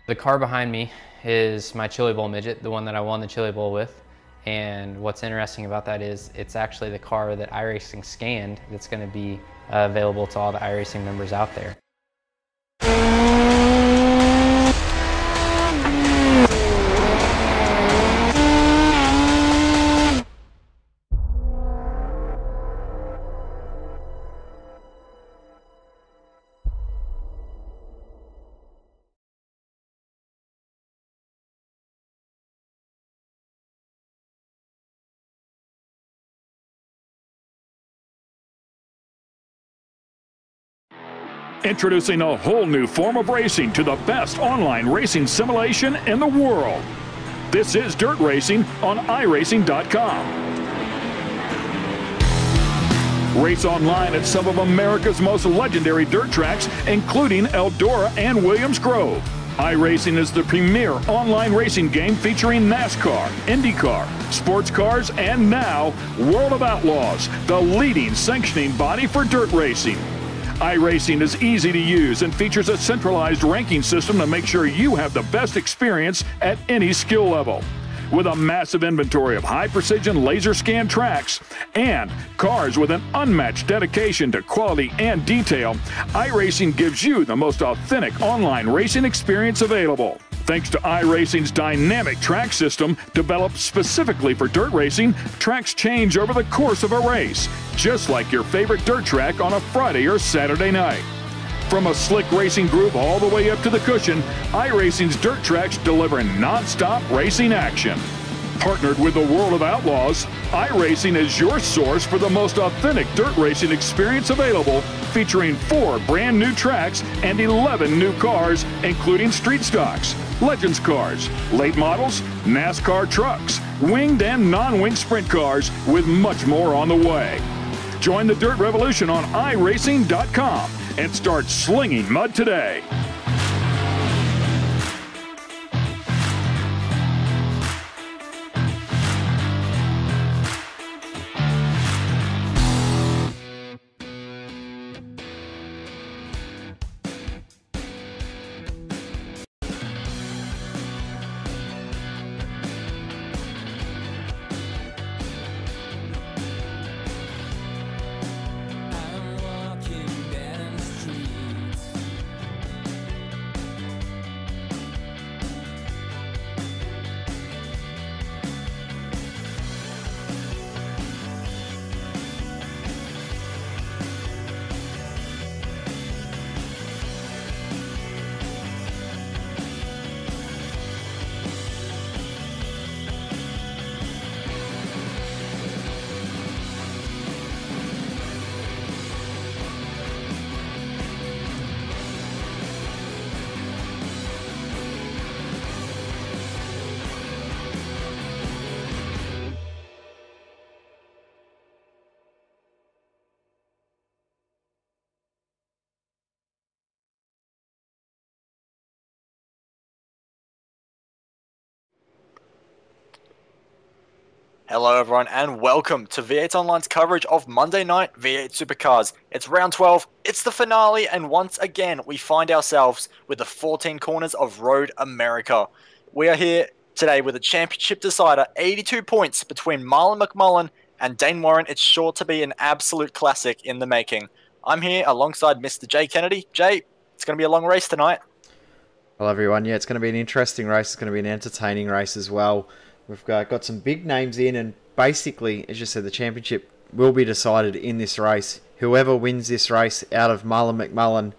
The car behind me is my Chili Bowl midget, the one that I won the Chili Bowl with. And what's interesting about that is it's actually the car that iRacing scanned that's going to be available to all the iRacing members out there. Introducing a whole new form of racing to the best online racing simulation in the world. This is Dirt Racing on iRacing.com. Race online at some of America's most legendary dirt tracks, including Eldora and Williams Grove. iRacing is the premier online racing game featuring NASCAR, IndyCar, sports cars, and now World of Outlaws, the leading sanctioning body for dirt racing. iRacing is easy to use and features a centralized ranking system to make sure you have the best experience at any skill level. With a massive inventory of high-precision laser scan tracks and cars with an unmatched dedication to quality and detail, iRacing gives you the most authentic online racing experience available. Thanks to iRacing's dynamic track system, developed specifically for dirt racing, tracks change over the course of a race, just like your favorite dirt track on a Friday or Saturday night. From a slick racing groove all the way up to the cushion, iRacing's dirt tracks deliver non-stop racing action. Partnered with the World of Outlaws, iRacing is your source for the most authentic dirt racing experience available, featuring 4 brand new tracks and 11 new cars, including street stocks, Legends cars, late models, NASCAR trucks, winged and non-winged sprint cars, with much more on the way. Join the Dirt Revolution on iRacing.com and start slinging mud today. Hello everyone and welcome to V8 Online's coverage of Monday Night V8 Supercars. It's round 12, it's the finale, and once again we find ourselves with the 14 corners of Road America. We are here today with a championship decider, 82 points between Marlon McMullen and Dane Warren. It's sure to be an absolute classic in the making. I'm here alongside Mr. Jay Kennedy. Jay, it's going to be a long race tonight. Hello everyone, yeah, it's going to be an interesting race, it's going to be an entertaining race as well. We've got some big names in, and basically, as you said, the championship will be decided in this race. Whoever wins this race out of Marlon McMullen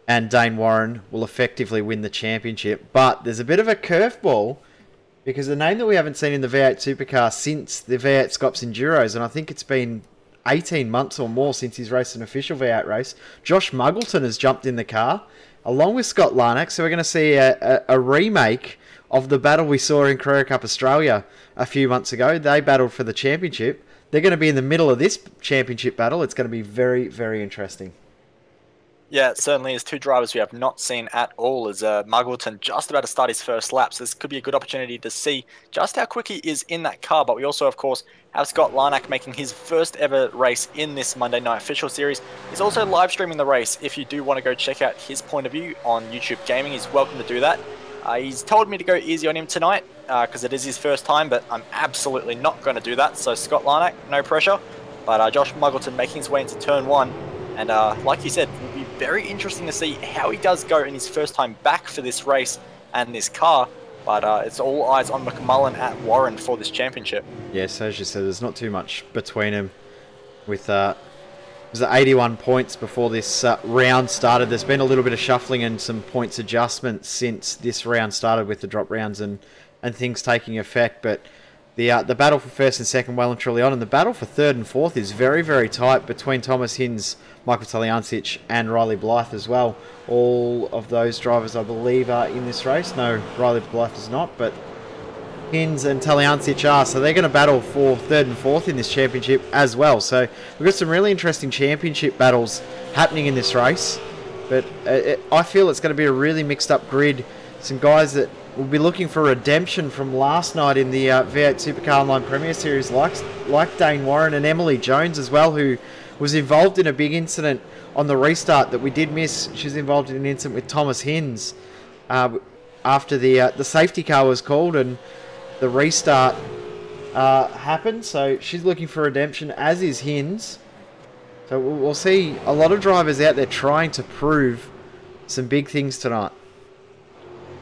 and Dane Warren will effectively win the championship. But there's a bit of a curveball, because the name that we haven't seen in the V8 Supercar since the V8 Scops Enduros, and I think it's been 18 months or more since he's raced an official V8 race, Josh Muggleton has jumped in the car, along with Scott Larnack. So we're going to see a remake of the battle we saw in Carrera Cup Australia a few months ago. They battled for the championship. They're going to be in the middle of this championship battle. It's going to be very, very interesting. Yeah, it certainly is. Two drivers we have not seen at all, as Muggleton just about to start his first lap, so this could be a good opportunity to see just how quick he is in that car. But we also, of course, have Scott Larnack making his first ever race in this Monday Night Official Series. He's also live streaming the race. If you do want to go check out his point of view on YouTube Gaming, he's welcome to do that. He's told me to go easy on him tonight because it is his first time, but I'm absolutely not going to do that. So Scott Larnack, no pressure. But Josh Muggleton making his way into turn 1. And like you said, it will be very interesting to see how he does go in his first time back for this race and this car. But it's all eyes on McMullen at Warren for this championship. Yes, as you said, there's not too much between them. With it was 81 points before this round started. There's been a little bit of shuffling and some points adjustments since this round started with the drop rounds and things taking effect. But the battle for first and second well and truly on, and the battle for third and fourth is very, very tight between Thomas Hinz, Michael Taliancic and Riley Blythe as well. All of those drivers, I believe, are in this race. No, Riley Blythe is not, but Hinz and Taliancic are. So they're going to battle for third and fourth in this championship as well. So we've got some really interesting championship battles happening in this race. But I feel it's going to be a really mixed up grid. Some guys that will be looking for redemption from last night in the V8 Supercar Online Premier Series, like Dane Warren and Emily Jones as well, who was involved in a big incident on the restart that we did miss. She was involved in an incident with Thomas Hinz after the safety car was called and the restart happened. So she's looking for redemption, as is Hinz. So we'll see a lot of drivers out there trying to prove some big things tonight.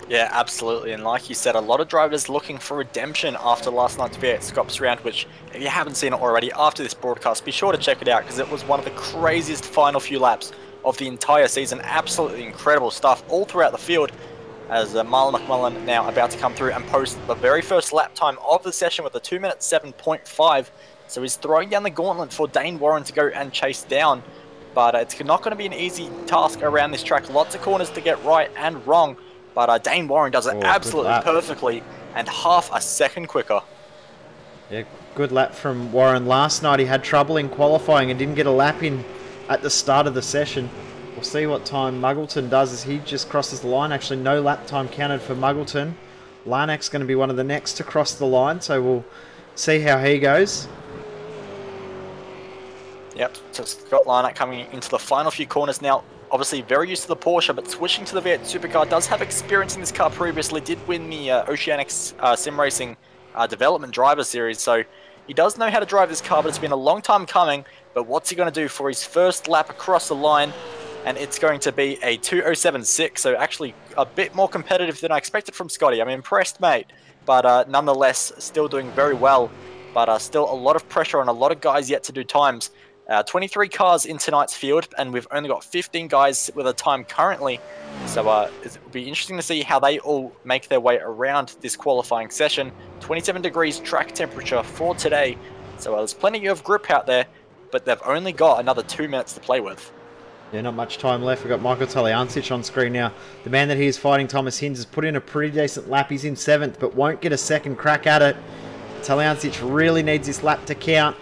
Yeah, absolutely. And like you said, a lot of drivers looking for redemption after last night's V8 Scops round, which, if you haven't seen it already after this broadcast, be sure to check it out because it was one of the craziest final few laps of the entire season. Absolutely incredible stuff all throughout the field, as Marlon McMullen now about to come through and post the very first lap time of the session with a 2 minute 7.5. So he's throwing down the gauntlet for Dane Warren to go and chase down. But it's not going to be an easy task around this track. Lots of corners to get right and wrong. But Dane Warren does it absolutely perfectly and half a second quicker. Yeah, good lap from Warren. Last night he had trouble in qualifying and didn't get a lap in at the start of the session. We'll see what time Muggleton does as he just crosses the line. Actually, no lap time counted for Muggleton. Larnack's going to be one of the next to cross the line, so we'll see how he goes. Yep, so Scott Larnack coming into the final few corners now. Obviously very used to the Porsche, but switching to the V8 Supercar, does have experience in this car previously, did win the Oceanics Sim Racing Development Driver Series, so he does know how to drive this car, but it's been a long time coming. But what's he going to do for his first lap across the line? And it's going to be a 2:07.6, so actually a bit more competitive than I expected from Scotty. I'm impressed, mate, but nonetheless, still doing very well, but still a lot of pressure on a lot of guys yet to do times. 23 cars in tonight's field, and we've only got 15 guys with a time currently. So it will be interesting to see how they all make their way around this qualifying session. 27 degrees track temperature for today. So there's plenty of grip out there, but they've only got another 2 minutes to play with. Yeah, not much time left. We've got Michael Taliancic on screen now. The man that he is fighting, Thomas Hinz, has put in a pretty decent lap. He's in 7th, but won't get a second crack at it. Taliancic really needs this lap to count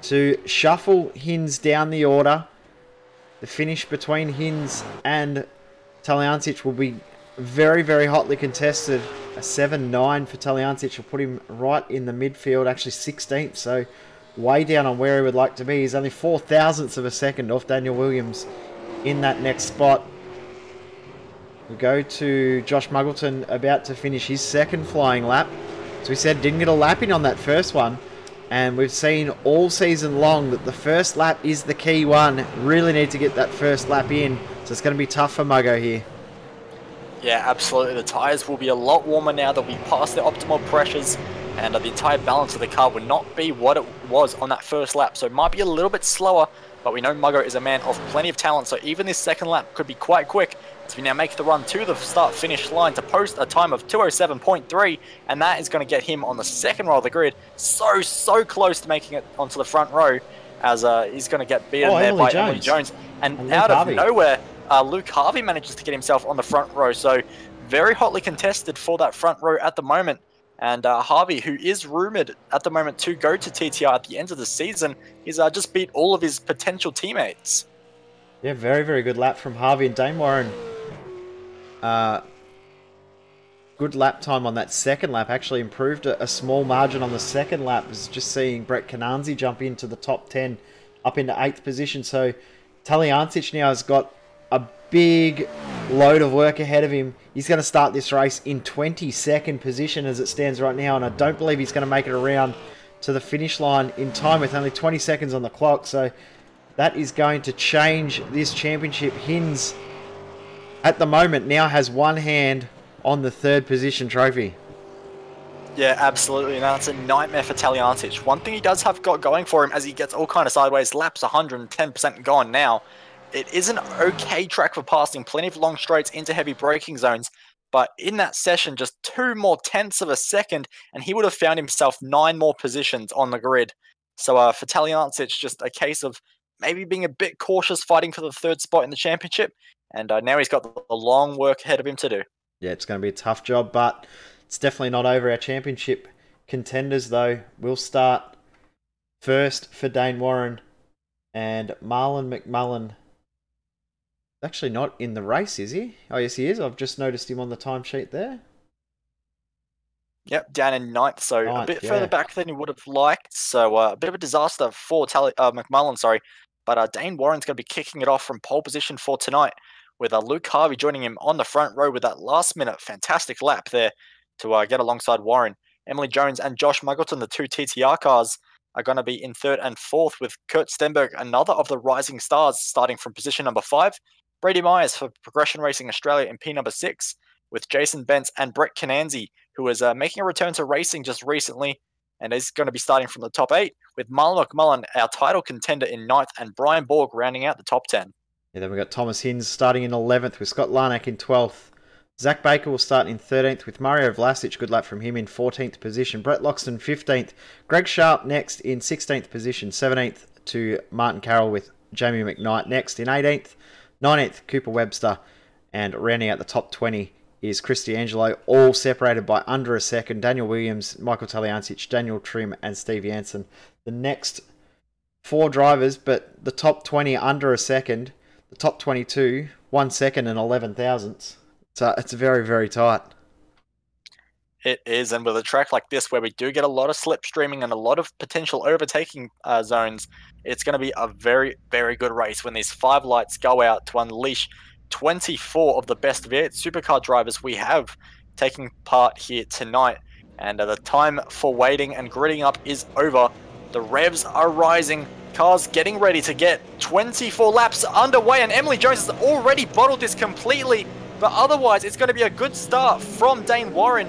to shuffle Hinz down the order. The finish between Hinz and Taliancic will be very, very hotly contested. A 7.9 for Taliancic will put him right in the midfield, actually 16th, so way down on where he would like to be. He's only 4 thousandths of a second off Daniel Williams in that next spot. We go to Josh Muggleton about to finish his second flying lap. As we said, didn't get a lap in on that first one. And we've seen all season long that the first lap is the key one. Really need to get that first lap in. So it's going to be tough for Muggo here. Yeah, absolutely. The tyres will be a lot warmer now. They'll be past their optimal pressures. And the entire balance of the car will not be what it was on that first lap. So it might be a little bit slower. But we know Muggo is a man of plenty of talent. So even this second lap could be quite quick. As we now make the run to the start-finish line to post a time of 2:07.3, and that is going to get him on the second row of the grid. So close to making it onto the front row, as he's going to get beaten there by Emily Jones. And out of nowhere, Luke Harvey manages to get himself on the front row. So very hotly contested for that front row at the moment. And Harvey, who is rumoured at the moment to go to TTR at the end of the season, he's just beat all of his potential teammates. Yeah, very, very good lap from Harvey and Dane Warren. Good lap time on that second lap. Actually improved a small margin on the second lap. Was just seeing Brett Cananzi jump into the top 10, up into 8th position. So Taliancic now has got a big load of work ahead of him. He's going to start this race in 22nd position as it stands right now, and I don't believe he's going to make it around to the finish line in time with only 20 seconds on the clock. So that is going to change this championship. Hinds, at the moment, now has one hand on the 3rd position trophy. Yeah, absolutely. And that's a nightmare for Taliantic. One thing he does have got going for him as he gets all kind of sideways laps, 110% gone now. It is an okay track for passing, plenty of long straights into heavy braking zones. But in that session, just 2 more tenths of a second, and he would have found himself 9 more positions on the grid. So for Taliantic, just a case of maybe being a bit cautious, fighting for the 3rd spot in the championship. And now he's got the long work ahead of him to do. Yeah, it's going to be a tough job, but it's definitely not over. Our championship contenders, though, will start first for Dane Warren, and Marlon McMullen. Actually not in the race, is he? Oh, yes, he is. I've just noticed him on the timesheet there. Yep, down in 9th, so a bit further back than he would have liked. So a bit of a disaster for McMullen, sorry. But Dane Warren's going to be kicking it off from pole position for tonight, with Luke Harvey joining him on the front row with that last-minute fantastic lap there to get alongside Warren. Emily Jones and Josh Muggleton, the 2 TTR cars, are going to be in 3rd and 4th, with Kurt Stenberg, another of the rising stars, starting from position number 5. Brady Myers for Progression Racing Australia in P number 6, with Jason Bentz and Brett Cananzi, who is making a return to racing just recently, and is going to be starting from the top 8, with Marlon McMullen, our title contender, in 9th, and Brian Borg rounding out the top 10. Yeah, then we've got Thomas Hinds starting in 11th, with Scott Larnack in 12th. Zach Baker will start in 13th, with Mario Vlasic, good lap from him, in 14th position. Brett Loxton 15th. Greg Sharp next in 16th position. 17th to Martin Carroll, with Jamie McKnight next in 18th. 19th, Cooper Webster, and rounding out the top 20 is Christy Angelo, all separated by under a second. Daniel Williams, Michael Taliantic, Daniel Trim, and Steve Jansen. The next 4 drivers, but the top 20 under a second. The top 22, 1 second and 11 thousandths. So it's very, very tight. It is, and with a track like this where we do get a lot of slipstreaming and a lot of potential overtaking zones, it's going to be a very, very good race when these 5 lights go out to unleash 24 of the best V8 Supercar drivers we have taking part here tonight. And the time for waiting and gridding up is over. The revs are rising. Cars getting ready to get 24 laps underway, and Emily Jones has already bottled this completely. But otherwise, it's going to be a good start from Dane Warren.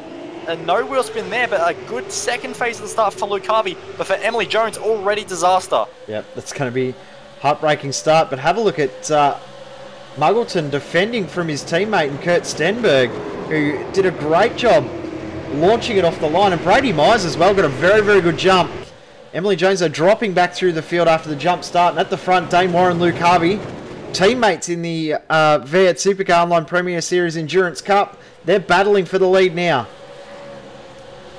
No wheel spin there, but a good second phase of the start for Luke Harvey. But for Emily Jones, already disaster. Yep, that's going to be heartbreaking start. But have a look at Muggleton defending from his teammate and Kurt Stenberg, who did a great job launching it off the line. And Brady Myers as well got a very, very good jump. Emily Jones are dropping back through the field after the jump start. And at the front, Dane Warren, Luke Harvey, teammates in the V8 Supercar Online Premier Series Endurance Cup. They're battling for the lead now.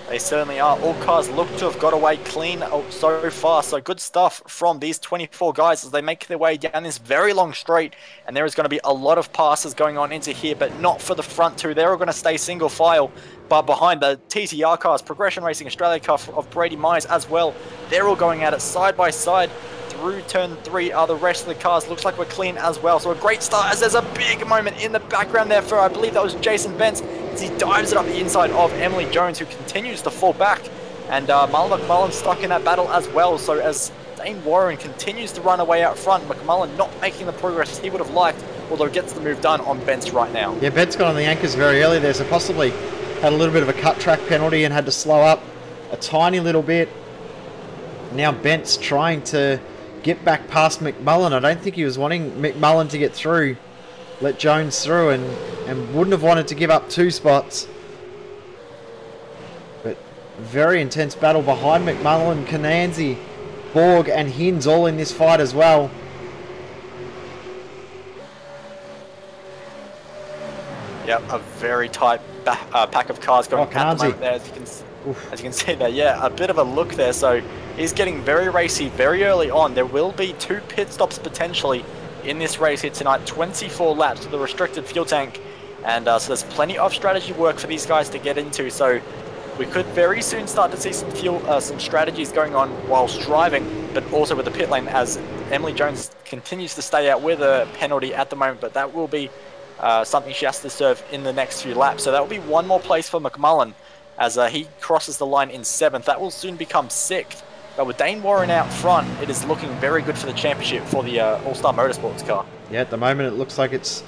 They certainly are. All cars look to have got away clean so far. So good stuff from these 24 guys as they make their way down this very long straight. And there is going to be a lot of passes going on into here, but not for the front 2. They're all going to stay single file. But behind the TTR cars, Progression Racing Australia car of Brady Myers as well, they're all going at it side by side. Through turn 3 are the rest of the cars. Looks like we're clean as well. So a great start as there's a big moment in the background there for, I believe that was Jason Bentz, as he dives it up the inside of Emily Jones, who continues to fall back. And Marlon McMullen stuck in that battle as well. So as Dane Warren continues to run away out front, McMullen not making the progress he would have liked, although gets the move done on Bentz right now. Yeah, Bentz got on the anchors very early there, so possibly had a little bit of a cut track penalty and had to slow up a tiny little bit. Now Bentz trying to get back past McMullen. I don't think he was wanting McMullen to get through, let Jones through, and wouldn't have wanted to give up 2 spots. But very intense battle behind McMullen, Cananzi, Borg and Hinds all in this fight as well. Yep, a very tight pack of cars going at the moment there, as you can see there. Yeah, a bit of a look there. So he's getting very racy very early on. There will be 2 pit stops potentially in this race here tonight. 24 laps with a restricted fuel tank. And so there's plenty of strategy work for these guys to get into. So we could very soon start to see some strategies going on whilst driving, but also with the pit lane, as Emily Jones continues to stay out with a penalty at the moment, but that will be something she has to serve in the next few laps. So that will be one more place for McMullen as he crosses the line in 7th. That will soon become 6th. But with Dane Warren out front, it is looking very good for the championship for the All-Star Motorsports car. Yeah, at the moment it looks like it's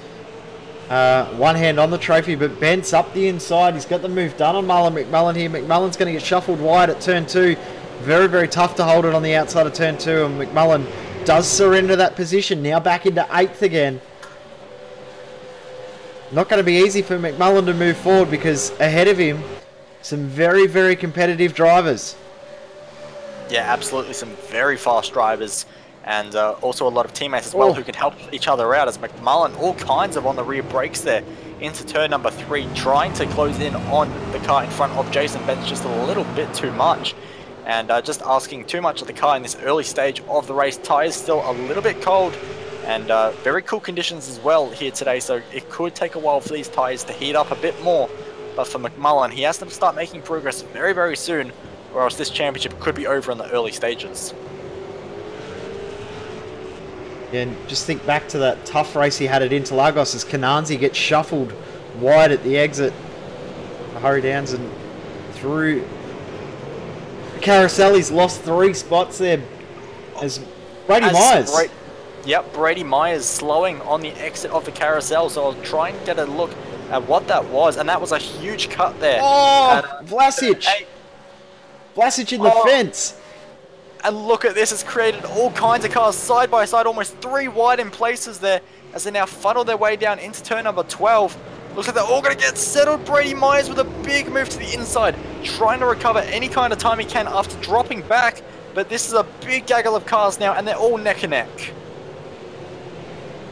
one hand on the trophy, but Bent's up the inside. He's got the move done on Marlon McMullen here. McMullen's going to get shuffled wide at turn 2. Very, very tough to hold it on the outside of turn 2, and McMullen does surrender that position. Now back into 8th again. Not going to be easy for McMullen to move forward because ahead of him, some very, very competitive drivers. Yeah, absolutely. Some very fast drivers, and also a lot of teammates as well who can help each other out, as McMullen all kinds of on the rear brakes there into turn number 3, trying to close in on the car in front of Jason Bentz just a little bit too much, and just asking too much of the car in this early stage of the race. Tyres still a little bit cold, and very cool conditions as well here today, so it could take a while for these tyres to heat up a bit more. But for McMullen, he has to start making progress very, very soon, or else this championship could be over in the early stages. And just think back to that tough race he had at Interlagos as Cananzi gets shuffled wide at the exit. Hurry Downs and through Carousel. He's lost 3 spots there as Brady Myers. Yep, Brady Myers slowing on the exit of the Carousel, so I'll try and get a look at what that was, and that was a huge cut there. Oh, Vlasic! Vlasic in the fence! And look at this, it's created all kinds of cars side by side, almost 3 wide in places there, as they now funnel their way down into turn number 12. Looks like they're all going to get settled. Brady Myers with a big move to the inside, trying to recover any kind of time he can after dropping back, but this is a big gaggle of cars now, and they're all neck and neck.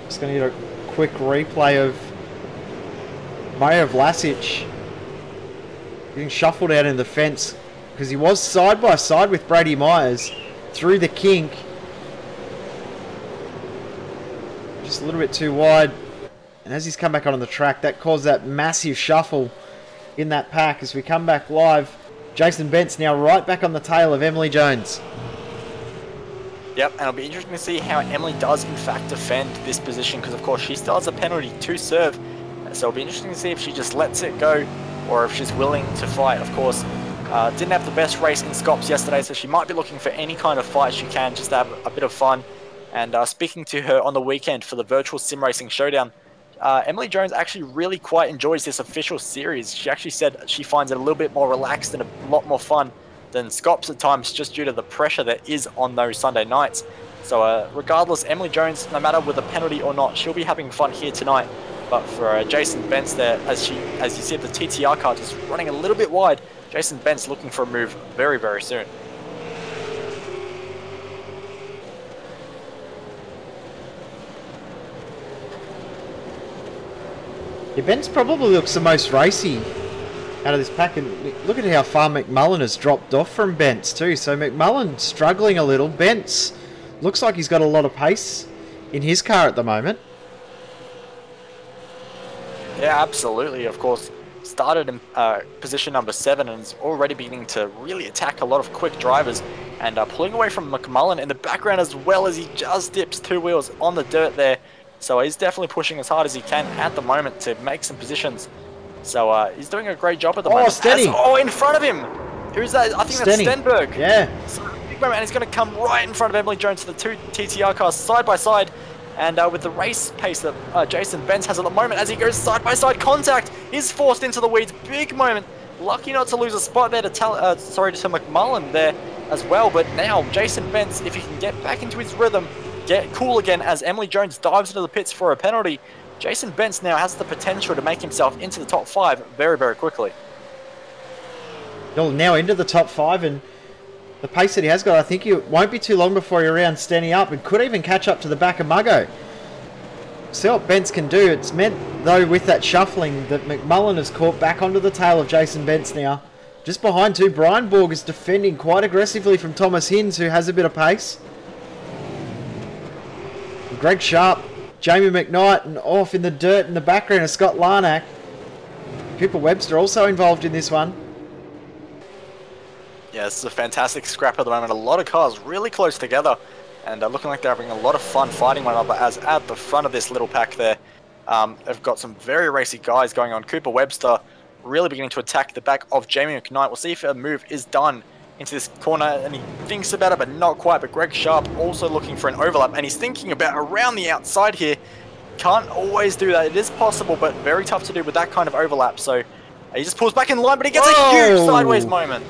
Just going to get a quick replay of Mario Vlasic getting shuffled out in the fence because he was side by side with Brady Myers through the kink. Just a little bit too wide. And as he's come back onto the track, that caused that massive shuffle in that pack. As we come back live, Jason Bentz now right back on the tail of Emily Jones. Yep, and it'll be interesting to see how Emily does in fact defend this position, because of course she still has a penalty to serve. So it'll be interesting to see if she just lets it go or if she's willing to fight. Of course, didn't have the best race in Scops yesterday, so she might be looking for any kind of fight she can just to have a bit of fun. And speaking to her on the weekend for the virtual sim racing showdown, Emily Jones actually really quite enjoys this official series. She actually said she finds it a little bit more relaxed and a lot more fun than Scops at times, just due to the pressure that is on those Sunday nights. So regardless, Emily Jones, no matter with a penalty or not, she'll be having fun here tonight. But for Jason Bentz there, as you see the TTR car just running a little bit wide, Jason Bentz looking for a move very, very soon. Yeah, Bentz probably looks the most racy out of this pack, and look at how far McMullen has dropped off from Bentz too. So McMullen struggling a little. Bentz looks like he's got a lot of pace in his car at the moment. Yeah, absolutely. Of course, started in position number 7 and is already beginning to really attack a lot of quick drivers, and pulling away from McMullen in the background as well, as he just dips 2 wheels on the dirt there. So he's definitely pushing as hard as he can at the moment to make some positions. So he's doing a great job at the moment. Stenny. In front of him. Who's that? I think Stenny. That's Stenberg. Yeah. So big moment, and he's going to come right in front of Emily Jones, the 2 TTR cars side by side. And with the race pace that Jason Bentz has at the moment, as he goes side by side contact, is forced into the weeds. Big moment. Lucky not to lose a spot there to McMullen there as well. But now Jason Bentz, if he can get back into his rhythm, get cool again as Emily Jones dives into the pits for a penalty, Jason Bentz now has the potential to make himself into the top 5 very, very quickly. Well, now into the top 5, and the pace that he has got, I think it won't be too long before he rounds Stenny up and could even catch up to the back of Muggo. See what Bentz can do. It's meant, though, with that shuffling, that McMullen has caught back onto the tail of Jason Bentz now. Just behind too, Brian Borg is defending quite aggressively from Thomas Hinds, who has a bit of pace. Greg Sharp, Jamie McKnight, and off in the dirt in the background of Scott Larnack. Cooper Webster also involved in this one. Yeah, this is a fantastic scrap at the moment. A lot of cars really close together. and looking like they're having a lot of fun fighting one another, as at the front of this little pack there, they've got some very racy guys going on. Cooper Webster really beginning to attack the back of Jamie McKnight. We'll see if a move is done into this corner, and he thinks about it, but not quite. But Greg Sharp also looking for an overlap, and he's thinking about around the outside here. Can't always do that. It is possible, but very tough to do with that kind of overlap. So he just pulls back in line, but he gets a huge sideways moment.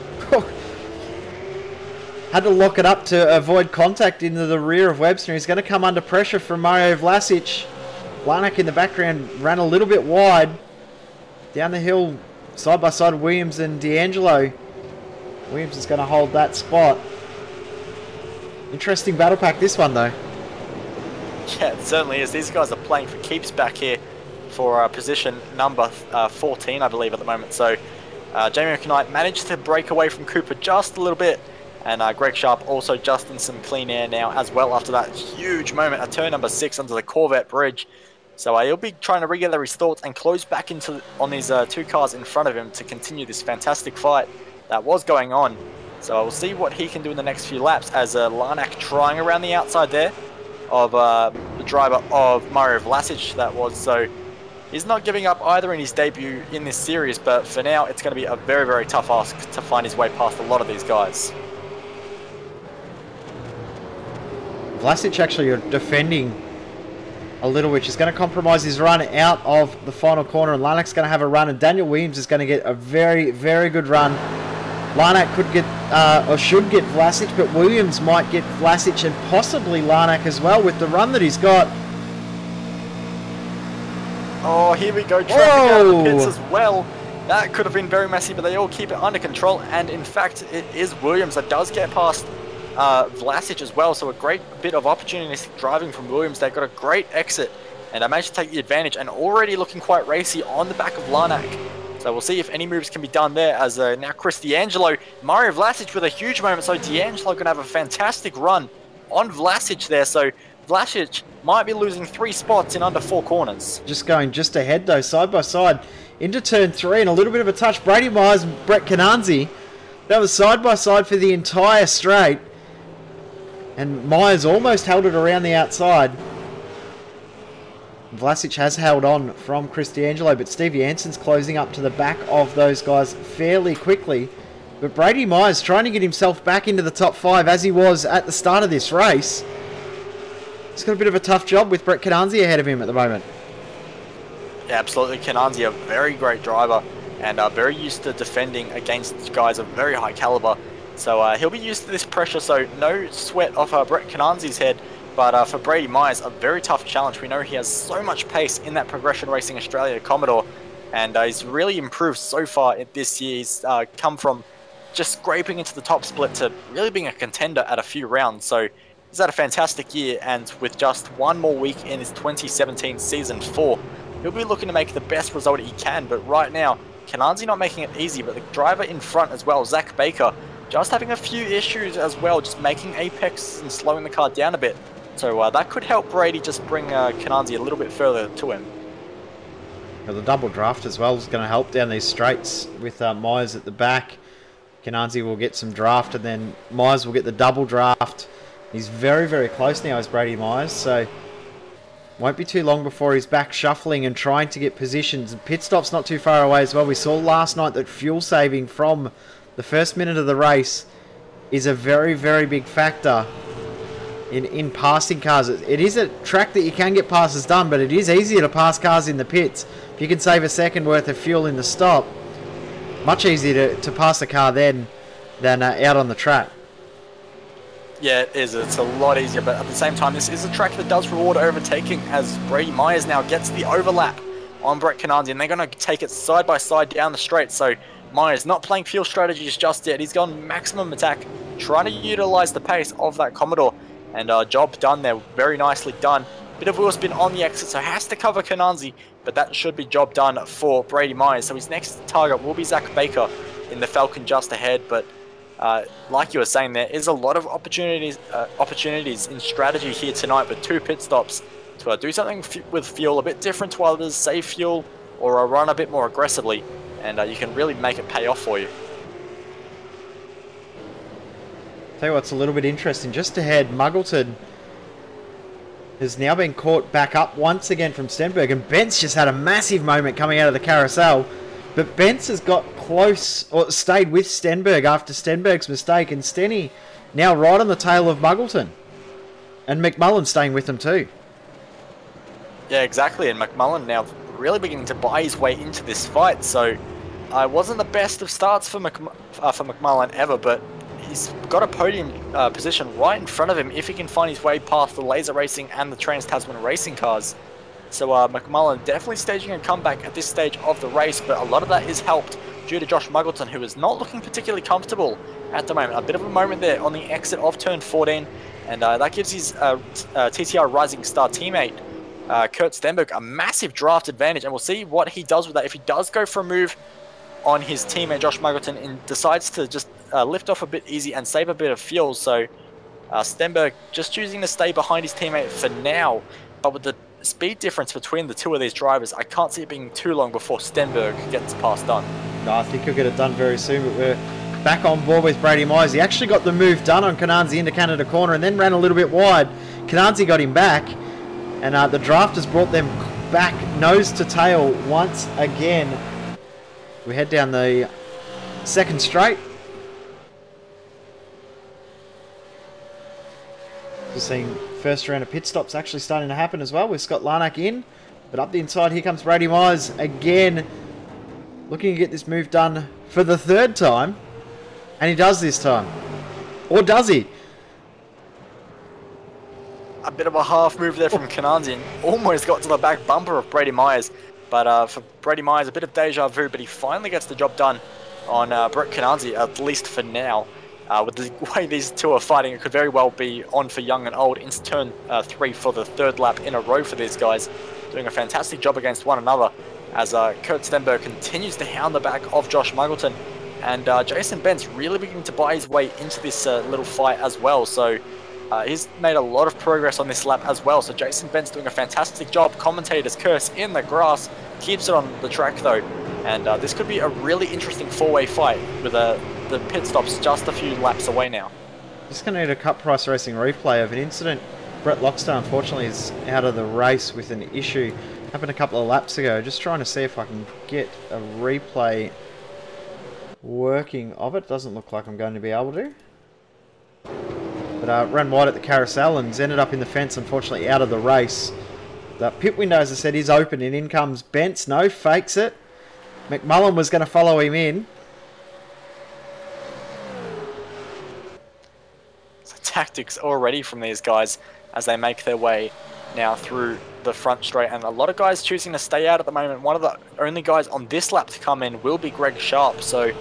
Had to lock it up to avoid contact into the rear of Webster. He's going to come under pressure from Mario Vlasic. Larnack in the background ran a little bit wide. Down the hill, side by side, Williams and D'Angelo. Williams is going to hold that spot. Interesting battle pack, this one, though. Yeah, it certainly is. These guys are playing for keeps back here for position number 14, I believe, at the moment. So Jamie McKnight managed to break away from Cooper just a little bit. And Greg Sharp also just in some clean air now as well after that huge moment at turn number 6 under the Corvette bridge. So he'll be trying to regather his thoughts and close back into on these 2 cars in front of him to continue this fantastic fight that was going on. So we'll see what he can do in the next few laps, as Larnack trying around the outside there of the driver of Mario Vlasic that was. So he's not giving up either in his debut in this series, but for now it's going to be a very, very tough ask to find his way past a lot of these guys. Vlasic actually defending a little, which is going to compromise his run out of the final corner, and Larnack's going to have a run, and Daniel Williams is going to get a very, very good run. Larnack could get, or should get Vlasic, but Williams might get Vlasic and possibly Larnack as well with the run that he's got. Oh, here we go, traffic out of the pits as well. That could have been very messy, but they all keep it under control, and in fact, it is Williams that does get past Vlasic as well, so a great bit of opportunistic driving from Williams. They've got a great exit, and they managed to take the advantage, and already looking quite racy on the back of Larnack. So we'll see if any moves can be done there, as now Chris D'Angelo, Mario Vlasic with a huge moment, so D'Angelo going to have a fantastic run on Vlasic there, so Vlasic might be losing 3 spots in under 4 corners. Just going just ahead though, side by side, into turn 3, and a little bit of a touch. Brady Myers and Brett Cananzi, that was side by side for the entire straight. And Myers almost held it around the outside. Vlasic has held on from Chris D'Angelo, but Steve Jansen's closing up to the back of those guys fairly quickly. But Brady Myers trying to get himself back into the top 5 as he was at the start of this race. He's got a bit of a tough job with Brett Cananzi ahead of him at the moment. Yeah, absolutely. Cananzi, a very great driver, and very used to defending against guys of very high caliber. So he'll be used to this pressure, so no sweat off Brett Cananzi's head. But for Brady Myers, a very tough challenge. We know he has so much pace in that Progression Racing Australia Commodore, and he's really improved so far this year. He's come from just scraping into the top split to really being a contender at a few rounds. So he's had a fantastic year, and with just 1 more week in his 2017 Season 4, he'll be looking to make the best result he can. But right now, Cananzi not making it easy, but the driver in front as well, Zach Baker, just having a few issues as well, just making apex and slowing the car down a bit. So that could help Brady just bring Cananzi a little bit further to him. Well, the double draft as well is going to help down these straights with Myers at the back. Cananzi will get some draft, and then Myers will get the double draft. He's very, very close now as Brady Myers, so won't be too long before he's back shuffling and trying to get positions. Pit stop's not too far away as well. We saw last night that fuel saving from the first minute of the race is a very, very big factor in passing cars. It is a track that you can get passes done, but it is easier to pass cars in the pits. If you can save a second worth of fuel in the stop, much easier to pass a car then than out on the track. Yeah, it is. It's a lot easier, but at the same time, this is a track that does reward overtaking, as Brady Myers now gets the overlap on Brett Cananzi, and they're going to take it side by side down the straight. So Myers not playing fuel strategies just yet. He's gone maximum attack, trying to utilize the pace of that Commodore, and job done there. Very nicely done. Bit of wheel spin on the exit, so has to cover Cananzi, but that should be job done for Brady Myers. So his next target will be Zach Baker in the Falcon just ahead, but like you were saying, there is a lot of opportunities in strategy here tonight with 2 pit stops to do something with fuel a bit different to others, save fuel, or run a bit more aggressively, and you can really make it pay off for you. Tell you what's a little bit interesting. Just ahead, Muggleton has now been caught back up once again from Stenberg, and Bent's just had a massive moment coming out of the carousel. But Bent's has got close, or stayed with Stenberg after Stenberg's mistake, and Stenny now right on the tail of Muggleton. And McMullen staying with them too. Yeah, exactly, and McMullen now really beginning to buy his way into this fight, so it wasn't the best of starts for McMullen ever, but he's got a podium position right in front of him if he can find his way past the Laser Racing and the Trans-Tasman Racing cars. So McMullen definitely staging a comeback at this stage of the race, but a lot of that is helped due to Josh Muggleton, who is not looking particularly comfortable at the moment. A bit of a moment there on the exit of turn 14, and that gives his TTR Rising Star teammate, Kurt Stenberg, a massive draft advantage, and we'll see what he does with that. If he does go for a move on his teammate Josh Muggleton and decides to just lift off a bit easy and save a bit of fuel, so Stenberg just choosing to stay behind his teammate for now, but with the speed difference between the two of these drivers, I can't see it being too long before Stenberg gets past done. No, I think he'll get it done very soon, but we're back on board with Brady Myers. He actually got the move done on Kananzi into Canada corner and then ran a little bit wide. Kananzi got him back, and the drafters brought them back nose to tail once again. We head down the second straight. We're seeing first round of pit stops actually starting to happen as well with Scott Larnack in. But up the inside, here comes Brady Myers again, looking to get this move done for the third time. And he does this time. Or does he? A bit of a half move there from Kananzi and almost got to the back bumper of Brady Myers. But for Brady Myers, a bit of deja vu, but he finally gets the job done on Brett Kananzi, at least for now. With the way these two are fighting, it could very well be on for young and old into turn 3 for the third lap in a row for these guys. Doing a fantastic job against one another as Kurt Stenberg continues to hound the back of Josh Muggleton. And Jason Bent's really beginning to buy his way into this little fight as well. So he's made a lot of progress on this lap as well. So Jason Bent's doing a fantastic job. Commentator's curse in the grass. Keeps it on the track though. And this could be a really interesting four-way fight with the pit stops just a few laps away now. Just going to need a Cup Price Racing replay of an incident. Brett Lockstone unfortunately is out of the race with an issue. Happened a couple of laps ago. Just trying to see if I can get a replay working of it. Doesn't look like I'm going to be able to. But ran wide at the carousel and ended up in the fence, unfortunately out of the race. The pit window, as I said, is open and in comes Bentz. No, fakes it. McMullen was going to follow him in. So tactics already from these guys as they make their way now through the front straight, and a lot of guys choosing to stay out at the moment. One of the only guys on this lap to come in will be Greg Sharp, so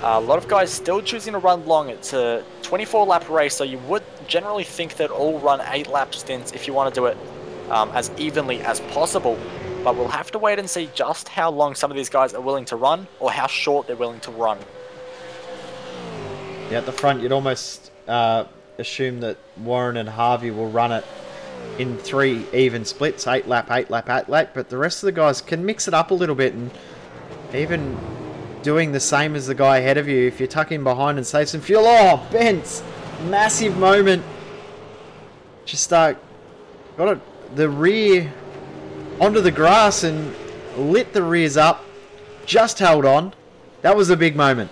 a lot of guys still choosing to run long. It's a 24 lap race, so you would generally think that all run 8 lap stints if you want to do it as evenly as possible, but we'll have to wait and see just how long some of these guys are willing to run or how short they're willing to run. Yeah, at the front you'd almost assume that Warren and Harvey will run it in 3 even splits, 8 lap, 8 lap, 8 lap, but the rest of the guys can mix it up a little bit, and even doing the same as the guy ahead of you, if you tuck in behind and save some fuel. Oh, Bentz, massive moment. Just got the rear onto the grass and lit the rears up, just held on. That was a big moment.